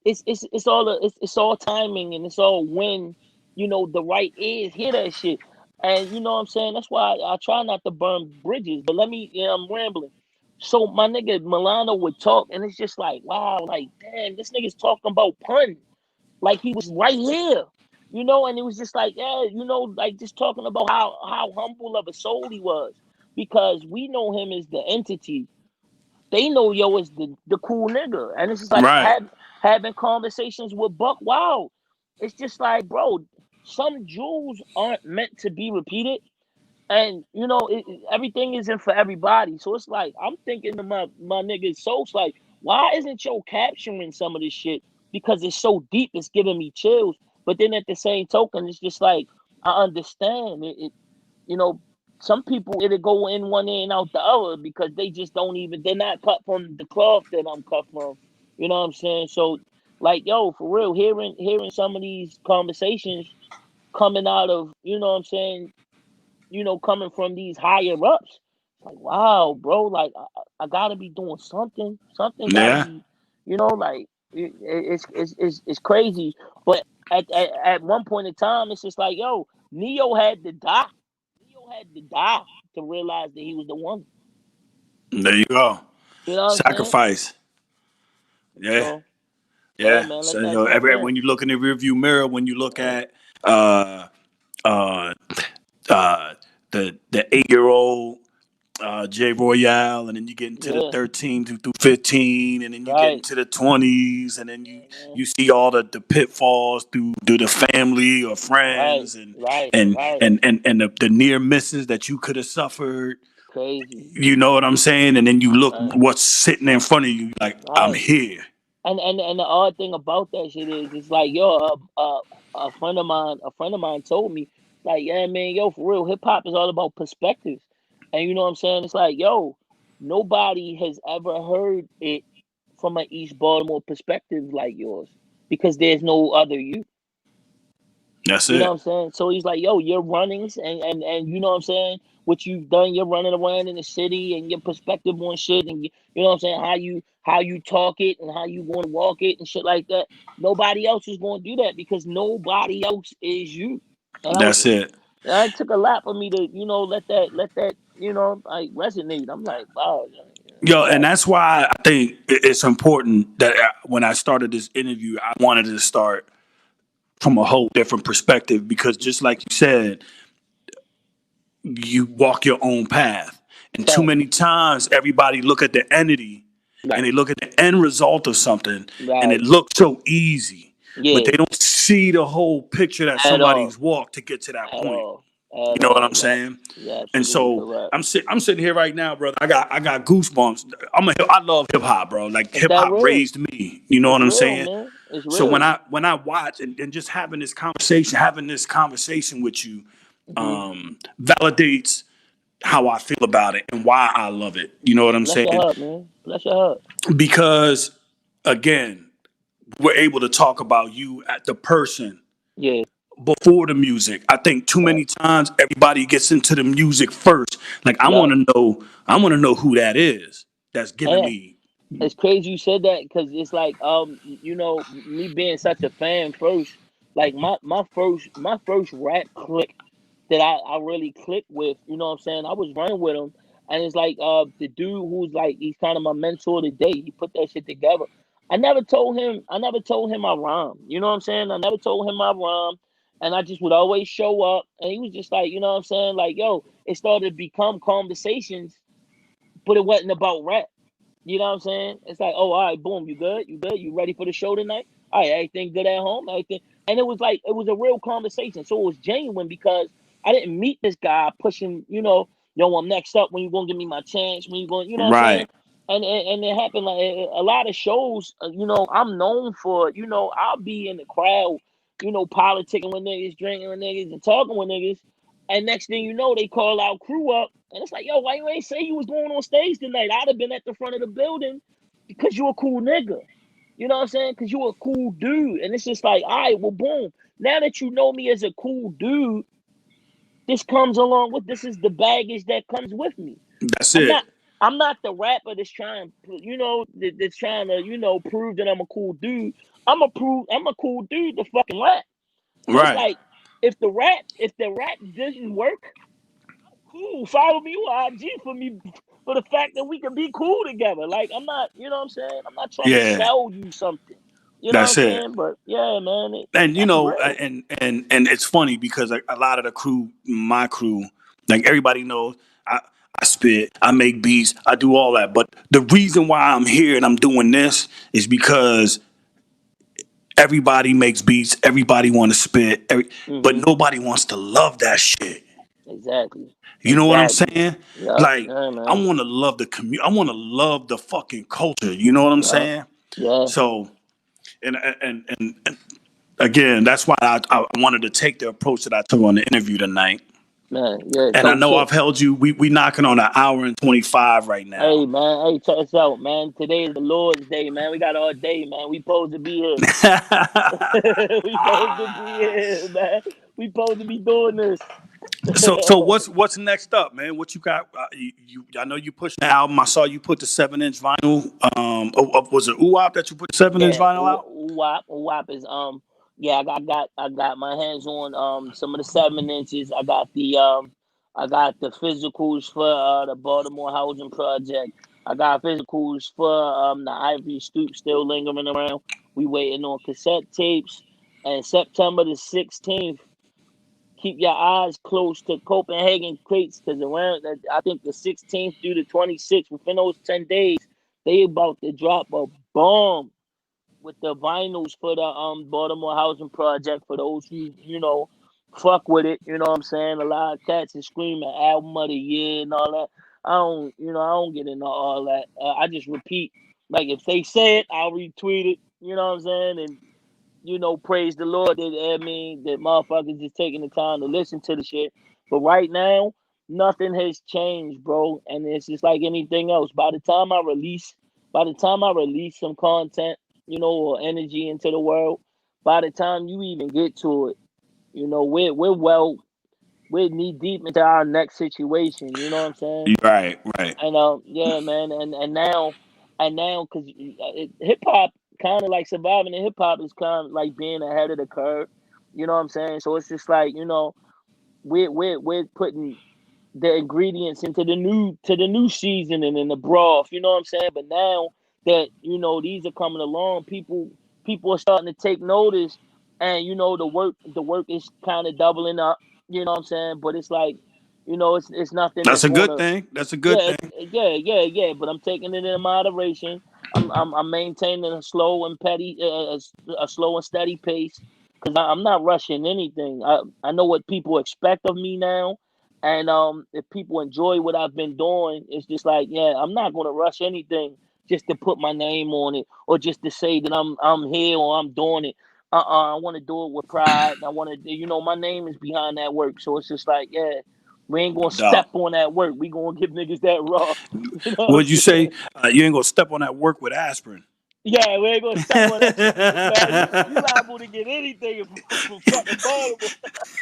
it's all timing, and it's all when, the right ears hear that shit. And you know what I'm saying? That's why I try not to burn bridges. But let me, I'm rambling. So my nigga Milano would talk, and it's just like, wow, like damn, this nigga's talking about pun, like he was right here, and it was just like, yeah, like just talking about how humble of a soul he was, because we know him as the entity. They know yo is the cool nigga, and it's just like Right. having conversations with Buck. Wow, it's just like, bro, some jewels aren't meant to be repeated, and everything isn't for everybody. So it's like I'm thinking to my niggas, so it's like, why isn't yo capturing some of this shit? Because it's so deep, it's giving me chills. But then at the same token, it's just like I understand it. You know, some people it'll go in one ear and out the other because they just don't even. They're not cut from the cloth that I'm cut from. You know what I'm saying? So, like, yo, for real, hearing some of these conversations coming out of, what I'm saying, coming from these higher ups. Like, wow, bro, like I gotta be doing something. Something gotta Yeah. be, like it's crazy. But at one point in time, it's just like, yo, Neo had to die. Neo had to die to realize that he was the one. There you go. You know what I'm saying? Sacrifice. Yeah. So yeah, Yeah. man, So let that sink in. when you look in the rearview mirror, when you look at uh uh uh the 8-year-old Jay Royale, and then you get into the Yeah, 13 through 15, and then you get right. into the 20s, and then you Yeah, man. you see all the pitfalls through the family or Right, friends, and right, and right. and and, and the near misses that you could have suffered. Crazy. You know what I'm saying? And then you look Right, what's sitting in front of you, like, I'm right. here. And the odd thing about that shit is, it's like, yo, a friend of mine told me, like, yeah, man, yo, for real, hip hop is all about perspectives, and you know what I'm saying. It's like, yo, nobody has ever heard it from an East Baltimore perspective like yours, because there's no other you. That's You know what it. I'm saying? So he's like, yo, your runnings and you know what I'm saying, what you've done, you're running around in the city and your perspective on shit, and you know what I'm saying, how you talk it and how you going to walk it and shit like that. Nobody else is going to do that because nobody else is you. And That's it. it took a lot for me to, let that, like resonate. I'm like, wow, Yo, and facts, that's why I think it's important that when I started this interview, I wanted to start from a whole different perspective, because just like you said, you walk your own path. And too facts, many times everybody look at the entity and right, they look at the end result of something, and it right, looks so easy, but yeah, they don't see the whole picture that at all, somebody's walked to get to that at point. all, You at know what all. I'm saying? You're And absolutely so correct. I'm sitting here right now, brother. I got goosebumps. I love hip hop, bro. Like, Is hip that hop real? raised me. You know It's what I'm real, saying? man. It's So real. when I watch and just having this conversation with you, Hmm. validates how I feel about it and why I love it. You know what I'm Bless your saying? heart, man. Bless your heart. Because again, we're able to talk about you at the person Yeah, before the music. I think too many facts. times everybody gets into the music first. Like, Yup. I want to know who that is that's giving Yeah. me. It's crazy you said that, because it's like, me being such a fan first, like my first rap click that I really clicked with, you know what I'm saying? I was running with him, and it's like, the dude who's like, he's kind of my mentor today. He put that shit together. I never told him I rhyme. You know what I'm saying? I never told him I rhyme. And I just would always show up, and he was just like, you know what I'm saying? Like, yo, it started to become conversations, but it wasn't about rap. You know what I'm saying? It's like, oh, all right, boom, you good? You good? You ready for the show tonight? All right, everything good at home? Everything. And it was like, it was a real conversation. So it was genuine, because I didn't meet this guy pushing, yo, I'm next up. When you gonna give me my chance? When you going, you know what I'm saying? Right. And it happened like a lot of shows. I'm known for. I'll be in the crowd. Politicking with niggas, drinking with niggas, and talking with niggas. And next thing you know, they call our crew up, and it's like, yo, why you ain't say you was going on stage tonight? I'd have been at the front of the building, because you a cool nigga. You know what I'm saying? Because you a cool dude. And it's just like, all right, well, boom. Now that you know me as a cool dude, this comes along with, this is the baggage that comes with me. That's I'm it. not I'm not the rapper that's trying, that's trying to, prove that I'm a cool dude. I'm a cool dude to fucking rap. So it's Right. like, if the rap didn't work, cool. Follow me on IG for me. for the fact that we can be cool together. Like I'm not, you know what I'm saying? I'm not trying to Yeah, sell you something. You know what I'm that's it. saying? But yeah, man, And that's real. and it's funny because a lot of the crew, my crew, like everybody knows, I I spit, I make beats, I do all that. But the reason why I'm here and I'm doing this is because everybody makes beats, everybody want to spit, but Hmm. nobody wants to love that shit. Exactly. You know what I'm Exactly. saying? Yup. Like Yeah, I man. want to love the community. I want to love the fucking culture. You know what I'm Yup. saying? Yeah, So and again, that's why I wanted to take the approach that I took on the interview tonight. man. Yeah, And I dope know shit. I've held you. We knocking on an hour and 25 right now. Hey, man. Hey, check us out, man. Today is the Lord's Day, man. We got all day, man. We supposed to be here. We supposed to be here, man. We supposed to be doing this. So what's next up, man? What you got? I know you pushed the album. I saw you put the 7-inch vinyl. Was it UOP that you put the 7-inch Yeah, vinyl out? WAP is yeah, I got my hands on some of the 7 inches. I got the physicals for the Baltimore Housing Project. I got physicals for the Ivory Stoop still lingering around. We waiting on cassette tapes. And September the 16th, keep your eyes close to Copenhagen crates because around I think the 16th through the 26th, within those 10 days, they about to drop a bomb with the vinyls for the Baltimore Housing Project. For those who fuck with it, you know what I'm saying. A lot of cats is screaming album of the year and all that. I don't get into all that. I just repeat, like if they say it, I'll retweet it. You know what I'm saying, and praise the Lord that that motherfuckers just taking the time to listen to the shit. But right now, nothing has changed, bro. And it's just like anything else. By the time I release some content, or energy into the world, by the time you even get to it, we're knee deep into our next situation. You know what I'm saying? Right, right. And yeah, man, and now, because hip hop kind of like surviving in hip hop is kind of like being ahead of the curve. You know what I'm saying? So it's just like we're putting the ingredients into the new seasoning and the broth. You know what I'm saying? But now that these are coming along, people are starting to take notice, and the work is kind of doubling up. You know what I'm saying? But it's like it's nothing That's that's a good gonna thing. That's a good yeah, thing. yeah. But I'm taking it in moderation. I'm maintaining a slow and a slow and steady pace because I'm not rushing anything. I know what people expect of me now, and if people enjoy what I've been doing, it's just like I'm not gonna rush anything just to put my name on it or just to say that I'm here or I'm doing it. I want to do it with pride. I want to, my name is behind that work, so it's just like we ain't gonna Dog. step on that work. We gonna give niggas that raw. You know what I'm What'd you say? saying? You ain't gonna step on that work with aspirin. Yeah, we ain't gonna step on that shit. Man, you liable to get anything from fucking Baltimore.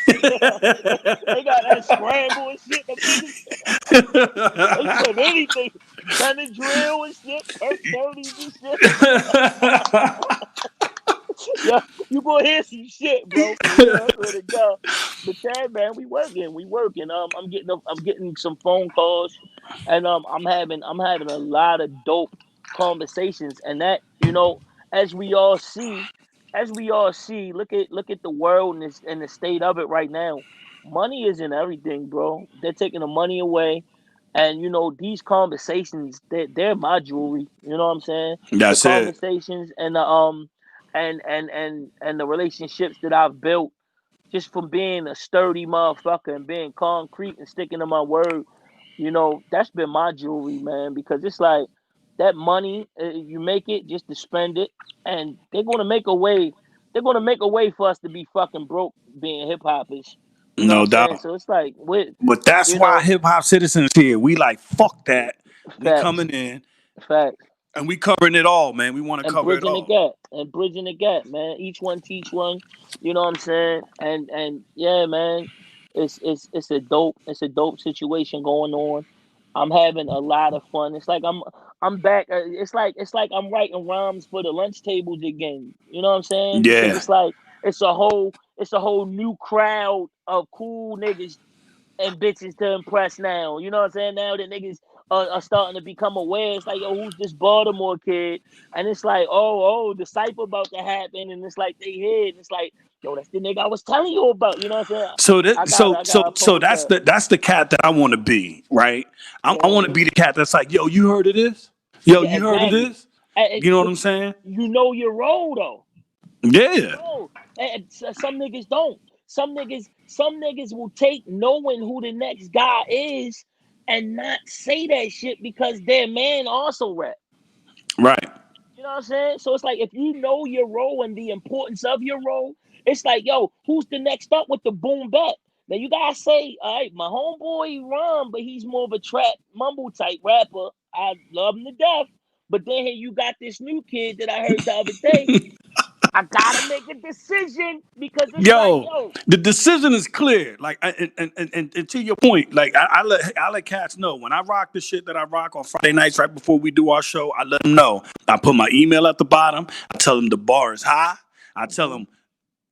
They got that scramble and shit. Them niggas, they put anything. Benadryl and shit, perk 30s and shit. Yeah, you gonna hear some shit, bro, for real. I swear to God. But yeah, man, we working. I'm getting some phone calls, and I'm having a lot of dope conversations, and that as we all see, look at the world and the state of it right now. Money isn't everything, bro. They're taking the money away, and these conversations, they're my jewelry. You know what I'm saying? The That's it. conversations and the relationships that I've built just from being a sturdy motherfucker and being concrete and sticking to my word, that's been my jewelry, man. Because it's like that money, you make it just to spend it, and they're gonna make a way. They're gonna make a way for us to be fucking broke being hip hoppers. You know what No I'm saying? doubt. So it's like with But that's you why know, hip hop citizens here. We like fuck that. We facts, coming in facts. and we covering it all, man. We want to And cover it bridging the all. gap and bridging the gap, man. Each one teach one. You know what I'm saying? And yeah, man, it's a dope situation going on. I'm having a lot of fun. It's like I'm back. It's like I'm writing rhymes for the lunch tables again. You know what I'm saying? Because Yeah. it's like it's a whole new crowd of cool niggas and bitches to impress now. You know what I'm saying? Now that niggas are starting to become aware. It's like, yo, who's this Baltimore kid? And it's like, the cipher about to happen, and it's like they hid. And it's like, yo, that's the nigga I was telling you about. You know what I'm saying? So I that got, I got to so post that's that. the cat that I want to be, right? I want to Mhm. be the cat that's like, yo, you heard of this? Yo, Yeah, you heard of exactly. this? You know what But I'm saying? you know your role though. Your Yeah, role. Some niggas don't. Some niggas will take knowing who the next guy is and not say that shit because their man also rap. right. You know what I'm saying? So it's like if you know your role and the importance of your role, it's like, yo, who's the next up with the boom bap? Now you gotta say, all right, my homeboy Ron, but he's more of a trap mumble type rapper. I love him to death. But then here you got this new kid that I heard the other day. I gotta make a decision because it's like, Yo, yo, the decision is clear. Like, and to your point, like I let cats know when I rock the shit that I rock on Friday nights right before we do our show. I let them know. I put my email at the bottom. I tell them the bar is high. I tell mhm. them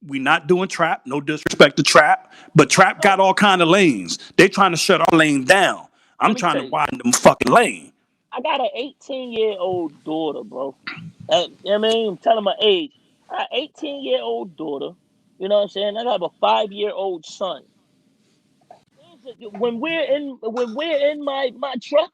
we not doing trap. No disrespect to trap, but trap got No, all kind of lanes. They trying to shut our lane down. let I'm me trying tell to you, widen them fucking lane. I got an 18-year-old daughter, bro. You know what I mean? I'm telling my age. I got 18-year-old daughter. You know what I'm saying? I have a 5-year-old son. When we're in my truck,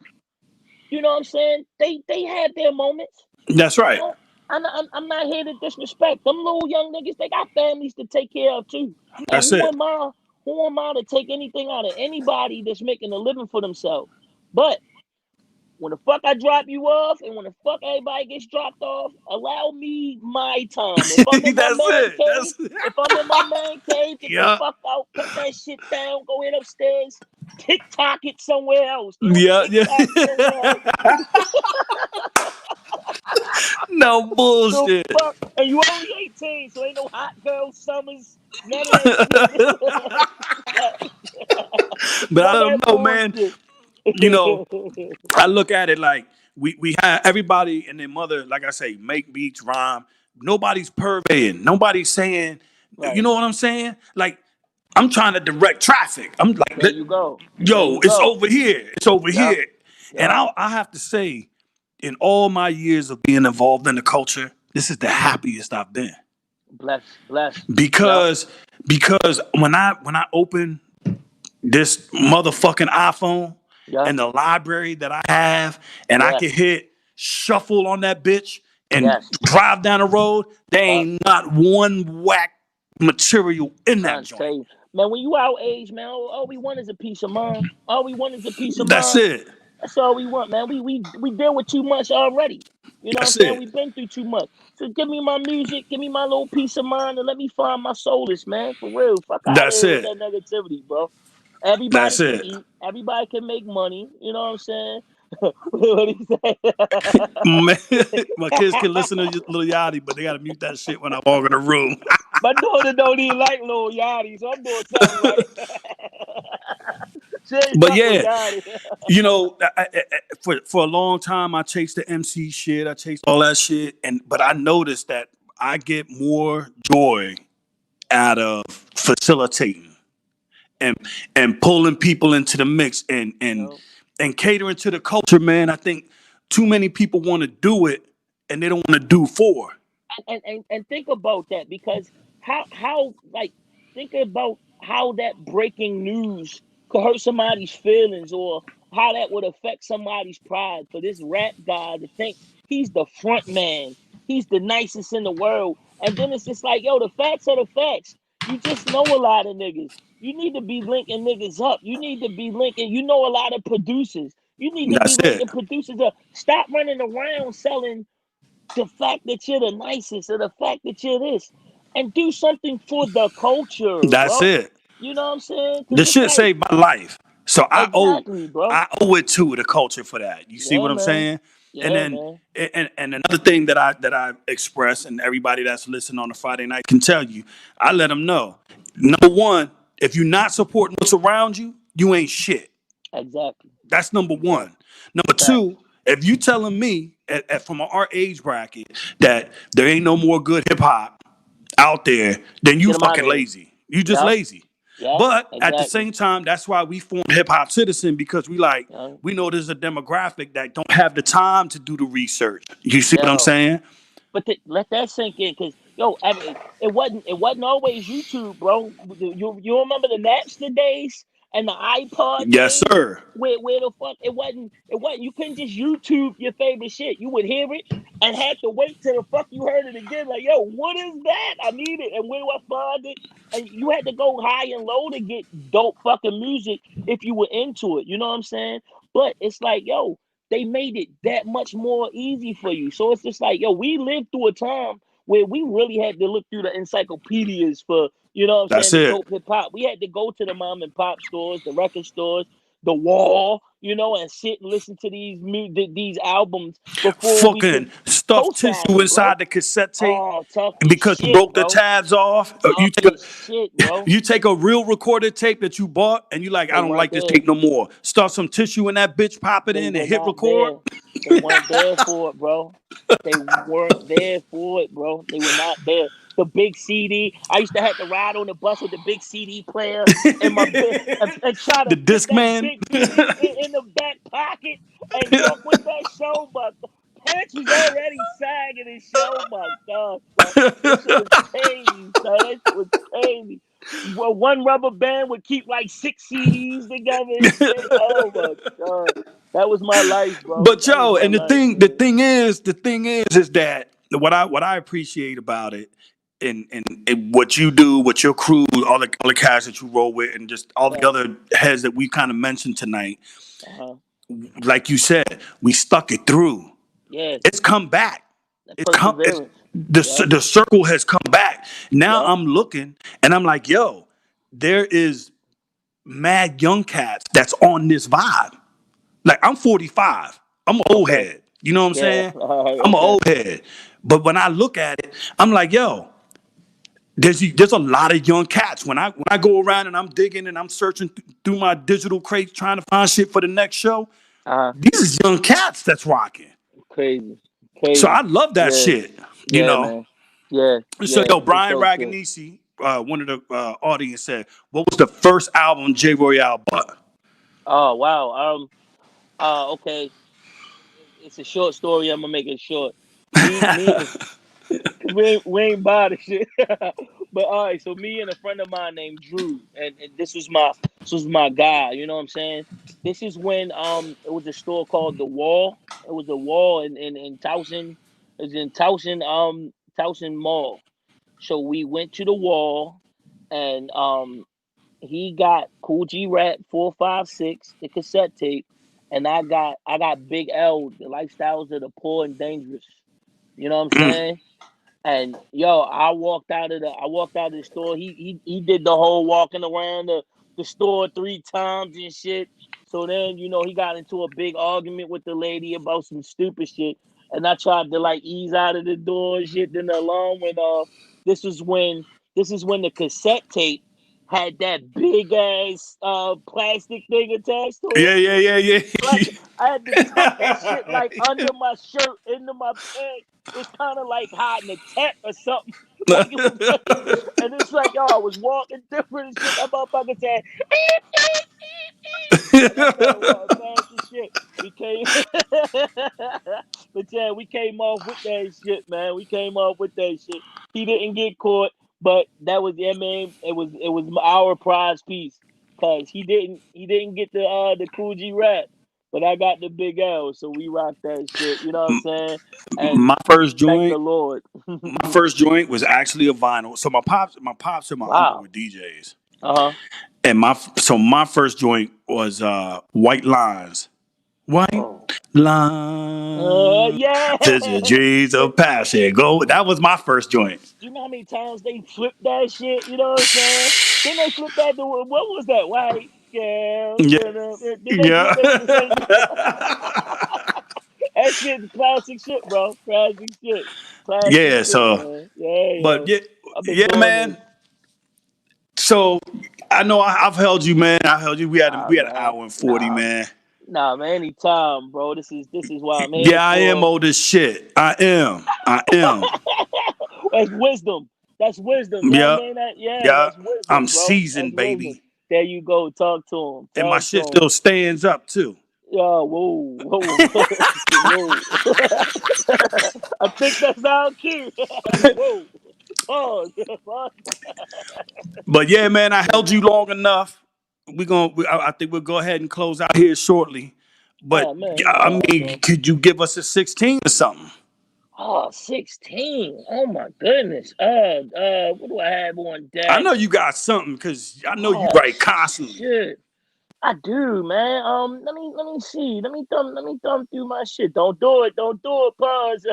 you know what I'm saying? They have their moments. That's You right. know, I'm not here to disrespect them little young niggas. They got families to take care of too. And That's who it. am I? Who am I to take anything out of anybody that's making a living for themselves? But when the fuck I drop you off, and when the fuck everybody gets dropped off, allow me my time. If I'm in my That's man it. cave, That's it. if I'm in my man cave, get the Yeah. fuck out, put that shit down, go in upstairs, TikTok it somewhere else. You know, Yeah. TikTok somewhere else. Yeah. No The bullshit. fuck? And you only 18, so ain't no hot girl summers, none of that shit. But I None let of them that know, man. bullshit. You know, I look at it like we have everybody and their mother, like I say, make beats, rhyme. Nobody's purveying. Nobody's saying, you Right. know what I'm saying? Like, I'm trying to direct traffic. I'm like, There you go. There yo, you it's go. over here. It's over Yup. here. And Yup. I have to say, in all my years of being involved in the culture, this is the Mm-hmm. happiest I've been. Bless. Bless. Yup. Because when I open this motherfucking iPhone Yup. and the library that I have, and I Yes. can hit shuffle on that bitch and Yes. drive down the road, there Yup. ain't not one whack material in that Trying to tell joint. you. Man, when you our age, man, all we want is a peace of mind. All we want is a peace of That's mind. it. That's all we want, man. We deal with too much already. You know what I'm That's saying? it. We've been through too much. So give me my music, give me my little peace of mind, and let me find my solace, man. For real. Fuck out of That's here with it. that negativity, bro. Everybody That's can it. eat. Everybody can make money. You know what I'm saying? What he say? Man, my kids can listen to Lil Yachty, but they gotta mute that shit when I walk in the room. My daughter don't even like Lil Yachty, so I'm doing something right. She ain't But fuck with yeah, Yachty. you know, for a long time, I chased the MC shit. I chased all that shit, but I noticed that I get more joy out of facilitating and pulling people into the mix No. and catering to the culture. Man, I think too many people want to do it and they don't want to do for. And think about that because how like think about how that breaking news could hurt somebody's feelings or how that would affect somebody's pride for this rap guy to think he's the front man, he's the nicest in the world, and then it's just like, yo, the facts are the facts. You just know a lot of niggas. You need to be linking niggas up. You need to be linking. You know a lot of producers. You need to be That's it. linking producers up. Stop running around selling the fact that you're the nicest or the fact that you're this and do something for the culture, That's bro. it. You know what I'm saying? Because The it's shit like, saved my life. So exactly, bro. I owe it to the culture for that. You see Yeah, what I'm man. saying? And Yeah, then man. and another thing that I express, and everybody that's listening on a Friday night can tell you, I let them know. Number one, if you're not supporting what's around you, you ain't shit. Exactly. That's number one. Exactly. Number Facts. two, if you telling me from our age bracket that there ain't no more good hip hop out there, then you Get them out fucking of here. lazy. You just Yup. lazy. Yeah, But at the exactly. same time, that's why we formed Hiphopcitizen, because Yeah. we know there's a demographic that don't have the time to do the research. You see what I'm Yo, saying? but let that sink in, cause yo, I mean, it wasn't always YouTube, bro. You remember the Napster days and the iPod Yes, days, sir. where the fuck it wasn't you couldn't just YouTube your favorite shit. You would hear it and had to wait till the fuck you heard it again. Like, yo, what is that? I need it, and where do I find it? And you had to go high and low to get dope fucking music if you were into it. You know what I'm saying? But it's like, yo, they made it that much more easy for you. So it's just like, yo, we lived through a time where we really had to look through the encyclopedias for, you know what I'm That's saying, the it. dope hip hop. We had to go to the mom and pop stores, the record stores, the wall, and sit and listen to these albums before we could Fucking stuffed co-sign tissue them, bro. inside the cassette tape Oh, tough as because you shit, broke the bro. tabs off. Tough as shit, bro. You take a real recorded tape that you bought and you like, I They don't weren't like this there. tape no more. Stuff some tissue in that bitch, pop it They in and were hit not record. there. They weren't there for it, bro. They weren't there for it, bro. They were not there. The big CD. I used to have to ride on the bus with the big CD player in my and try The to fit disc that man. big CD in the back pocket and walk with that show. My pants was already sagging and show. My God, son. This shit was crazy, son. That shit was crazy. Well, one rubber band would keep like 6 CDs together and shit. Oh my God. That was my life, bro. But That was yo, my and life, the man. thing is that what I appreciate about it, and what you do, what your crew, all the cats that you roll with, and just all the Yeah. other heads that we kind of mentioned tonight, Uh-huh. like you said, we stuck it through. Yeah. It's come back. That It's perseverance. Yep. the circle has come back. Now Yep. I'm looking and I'm like, yo, there is mad young cats that's on this vibe. Like, I'm 45. I'm an old Okay. head. You know what I'm Yeah. saying? All right. I'm an Okay. old head. But when I look at it, I'm like, yo, there's a lot of young cats. When I go around and I'm digging and I'm searching through my digital crates trying to find shit for the next show, Uh-huh. these is young cats that's rocking. Crazy. So I Crazy. love that Yeah. shit. You Yeah, know. man. Yeah. So Yeah. yo, It's Brian dope shit. Raganisi, one of the audience said, "What was the first album J. Royale bought?" Oh wow. Okay. It's a short story. I'm gonna make it short. Me, cause we ain't buy the shit. But all right, so me and a friend of mine named Drew, and this was my guy. You know what I'm saying? This is when it was a store called the Wall. It was a Wall in Towson. It was in Towson Mall. So we went to the Wall, and he got Cool G Rap 456, the cassette tape, and I got Big L, the Lifestyles of the Poor and Dangerous. You know what I'm Mm. saying? And yo, I walked out of the store. He did the whole walking around the store 3 times and shit. So then, he got into a big argument with the lady about some stupid shit. And I tried to like ease out of the door and shit. Then the alarm went off. This was when this is when the cassette tape had that big ass plastic thing attached to it. Yeah, yeah, yeah, Like, I had to tuck that shit like yeah. under my shirt, into my pants. It's kind of like hiding a tech or something. Like, it was crazy. And it's like, yo, I was walking different and shit. That motherfucker said, and I started walking fast and shit. We came, but yeah, we came off with that shit, man. We came off with that shit. He didn't get caught, but that was, yeah, man. It was our prize piece, cause he didn't get the Cool G Rap, but I got the Big L, so we rocked that shit. You know what I'm saying? And my first thank the joint, Lord. my first joint was actually a vinyl. So my pops and my uncle Wow. were DJs, Uh huh. and my first joint was White Lines. White Oh. Lines. Yeah. This is Dreams of Passion. Go. That was my first joint. You know how many times they flipped that shit? You know what I'm saying? Then they flipped that to what was that? White girl. Yeah. Did they flip Yeah. that to the same? That shit's classic shit, bro. Classic shit. Classic Yeah. shit, So, man. Yeah, but yo. yeah, I've been yeah, doing this. man. So I know I've held you, man. I held you. Ah, We had an man. hour and 40, Nah, man. nah, man. Anytime, bro. This is what I'm here Yeah, I am for. old as shit. I am. I am. That's wisdom. That's wisdom. You know what I Yeah, mean? Yeah, yeah. that's I'm wisdom, bro. That's seasoned, wisdom. baby, There you go. Talk to him. and my Talk shit to him. still stands up too. Yo, whoa, whoa, whoa. I think that's our cue. Whoa, pause. Pause. But yeah, man, I held Yo. you long enough. I think we'll go ahead and close out here shortly. But Oh man, you I good, mean, bro. could you give us a 16 or something? Oh, 16. Oh my goodness. What do I have on I deck? know you got something because I know you Oh write constantly. shit. I do, man. Let me see. Let me thumb through my shit. Don't do it. Don't do it. Pause.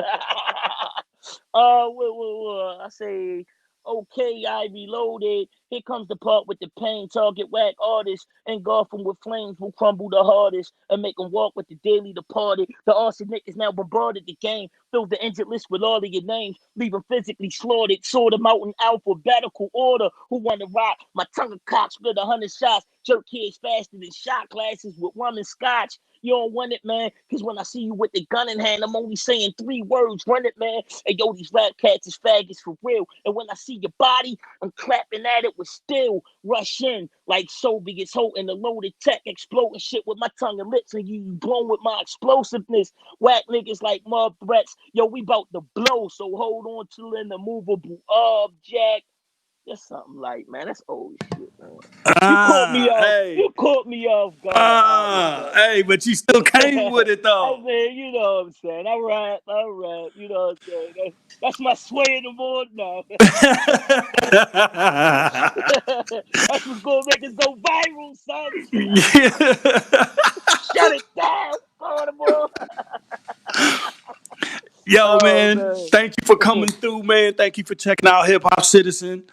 I say, okay, I reloaded. Here comes the part with the pain. Target whack artists, engulf them with flames will crumble the hardest and make them walk with the daily departed. The arsenic is now bombarded the game. Fill the injured list with all of your names. Leave them physically slaughtered. Sort them out in alphabetical order. Who wanna rock? My tongue of cock split 100 shots. Jerk kids faster than shot glasses with rum and scotch. You don't want it, man. Because when I see you with the gun in hand, I'm only saying 3 words. Run it, man. And yo, these rap cats is faggots for real. And when I see your body, I'm clapping at it with steel. Rush in like Soviets holding the loaded tech, exploding shit with my tongue and lips, and you blown with my explosiveness. Whack niggas like mob threats. Yo, we about to blow, so hold on to an immovable object. That's something like, man. That's old shit, man. You caught me off. Hey, You caught me off guard, architect. hey, but you still came with it I though. mean, you know what I'm saying. All right, all right. You know what I'm saying. That's my sway in the morning now. That's what's gonna make us go viral, son. Shut it down, Baltimore. Yo, Oh man, man. thank you for coming through, man. Thank you for checking out Hiphopcitizen.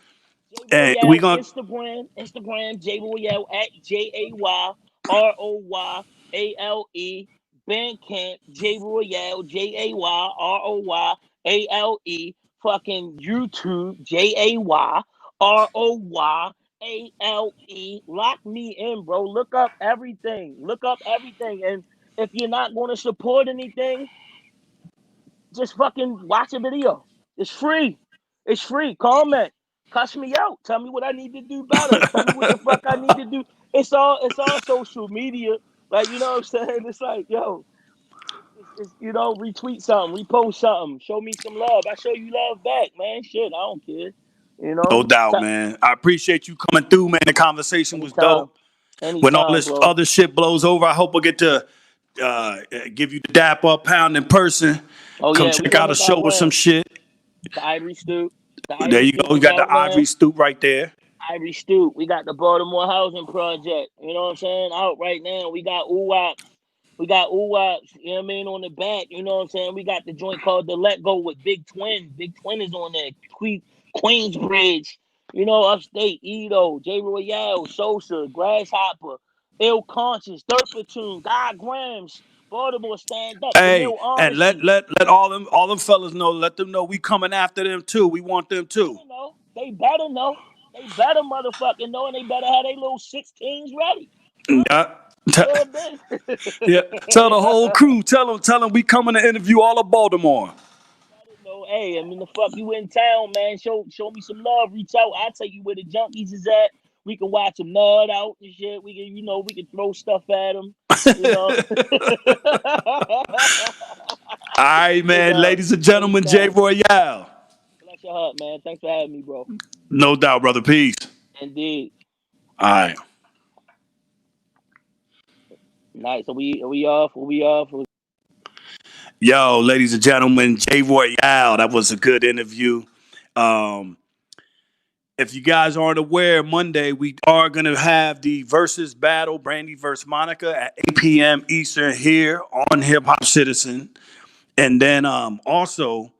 J And we Royale, gonna Instagram, J Royale at JayRoyale. Bandcamp, J Royale, JayRoyale. Fucking YouTube, JayRoyale. Lock me in, bro. Look up everything. Look up everything. And if you're not going to support anything, just fucking watch a video. It's free. It's free. Comment. Cuss me out. Tell me what I need to do better. Tell me what the fuck I need to do. It's all social media. Like, you know what I'm saying? It's like, yo, retweet something, repost something, show me some love. I show you love back, man. Shit, I don't care. You no know? doubt, man. I appreciate you coming through, man. The conversation was Anytime. dope. When all Anytime, this bro. other shit blows over, I hope I get to give you the dap up pound in person. Oh Come yeah, we check gonna out a make our show or some rounds. shit. The Ivory Stoop. The There Ivory you Stoop go. You is got the out Ivory now. Stoop right there. Ivory Stoop. We got the Baltimore Housing Project. You know what I'm saying? Out right now. We got UWAPs. We got UWAPs, you know what I mean, on the back. You know what I'm saying? We got the joint called The Let Go with Big Twin. Big Twin is on there. Queensbridge. You know, upstate, Edo, J Royale, Sosa, Grasshopper, Ill Conscious, Dirt Platoon, God Grams, Baltimore Stand Up, The Hey, Mill and let Honesty. let let all them fellas know. Let them know we coming after them too. We want them They too. better know. They better know. They better motherfucking know, and they better have their little 16s ready. Huh? Yeah. Yeah, man. Yeah. Tell the whole crew. Tell them we coming to interview all of Baltimore. Better know. Hey, I mean, the fuck you in town, man. Show me some love. Reach out. I'll tell you where the junkies is at. We can watch them nod out and shit. We can throw stuff at them. You know. All right, You man. know. Ladies and gentlemen, Jay Anytime. Royale. Bless your heart, man. Thanks for having me, bro. No doubt, brother. Peace. Indeed. All right. Nice. Are we off? Are we off? Yo, ladies and gentlemen, Jay Royale. That was a good interview. Um, if you guys aren't aware, Monday we are gonna have the versus battle, Brandy versus Monica at 8 p.m. Eastern here on Hip Hop Citizen. And then also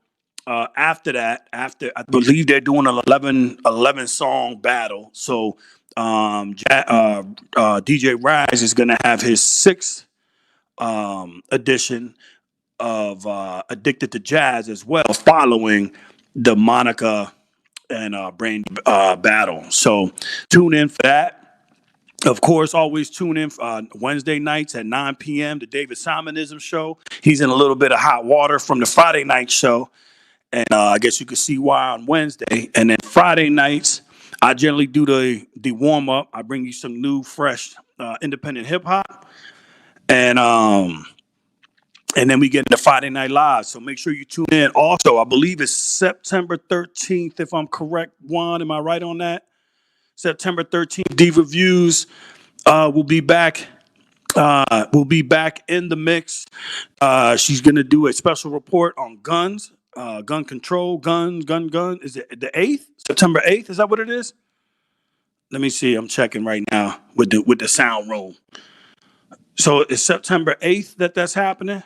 after that, after I believe they're doing an 11 song battle. So DJ Rise is gonna have his sixth edition of Addicted to Jazz as well, following the Monica and Brain battle. So tune in for that. Of course, always tune in Wednesday nights at 9 p.m. the David Simonism show. He's in a little bit of hot water from the Friday night show. And I guess you could see why on Wednesday. And then Friday nights, I generally do the warm up. I bring you some new, fresh, independent hip hop, and then we get into Friday Night Live. So make sure you tune in. Also, I believe it's September 13th, if I'm correct. Juan, am I right on that? September 13th, D Reviews will be back. Will be back in the mix. She's gonna do a special report on guns, gun control, gun. Is it the 8th? September 8th? Is that what it is? Let me see. I'm checking right now with the sound room. So it's September 8th that's happening.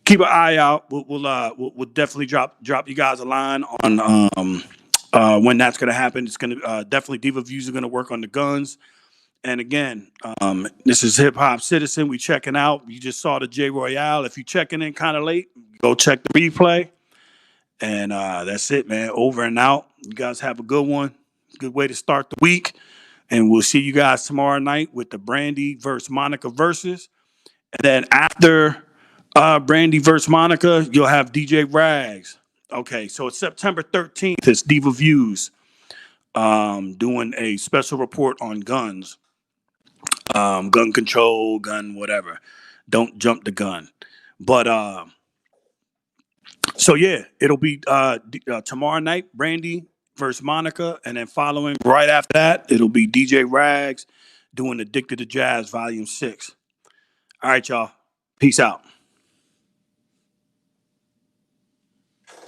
Keep an eye out. We'll definitely drop you guys a line on when that's gonna happen. It's gonna definitely Diva Views are gonna work on the guns. And again, this is Hiphopcitizen. We checking out. You just saw the J Royale. If you checking in kind of late, go check the replay. And that's it, man. Over and out. You guys have a good one. Good way to start the week. And we'll see you guys tomorrow night with the Brandy versus Monica versus. And then after Brandy versus Monica, you'll have DJ Rags. Okay, so it's September 13th. It's Diva Views doing a special report on guns. Gun control, gun whatever. Don't jump the gun. But so yeah, it'll be tomorrow night, Brandy versus Monica, and then following right after that, it'll be DJ Rags doing Addicted to Jazz Volume 6. All right, y'all. Peace out.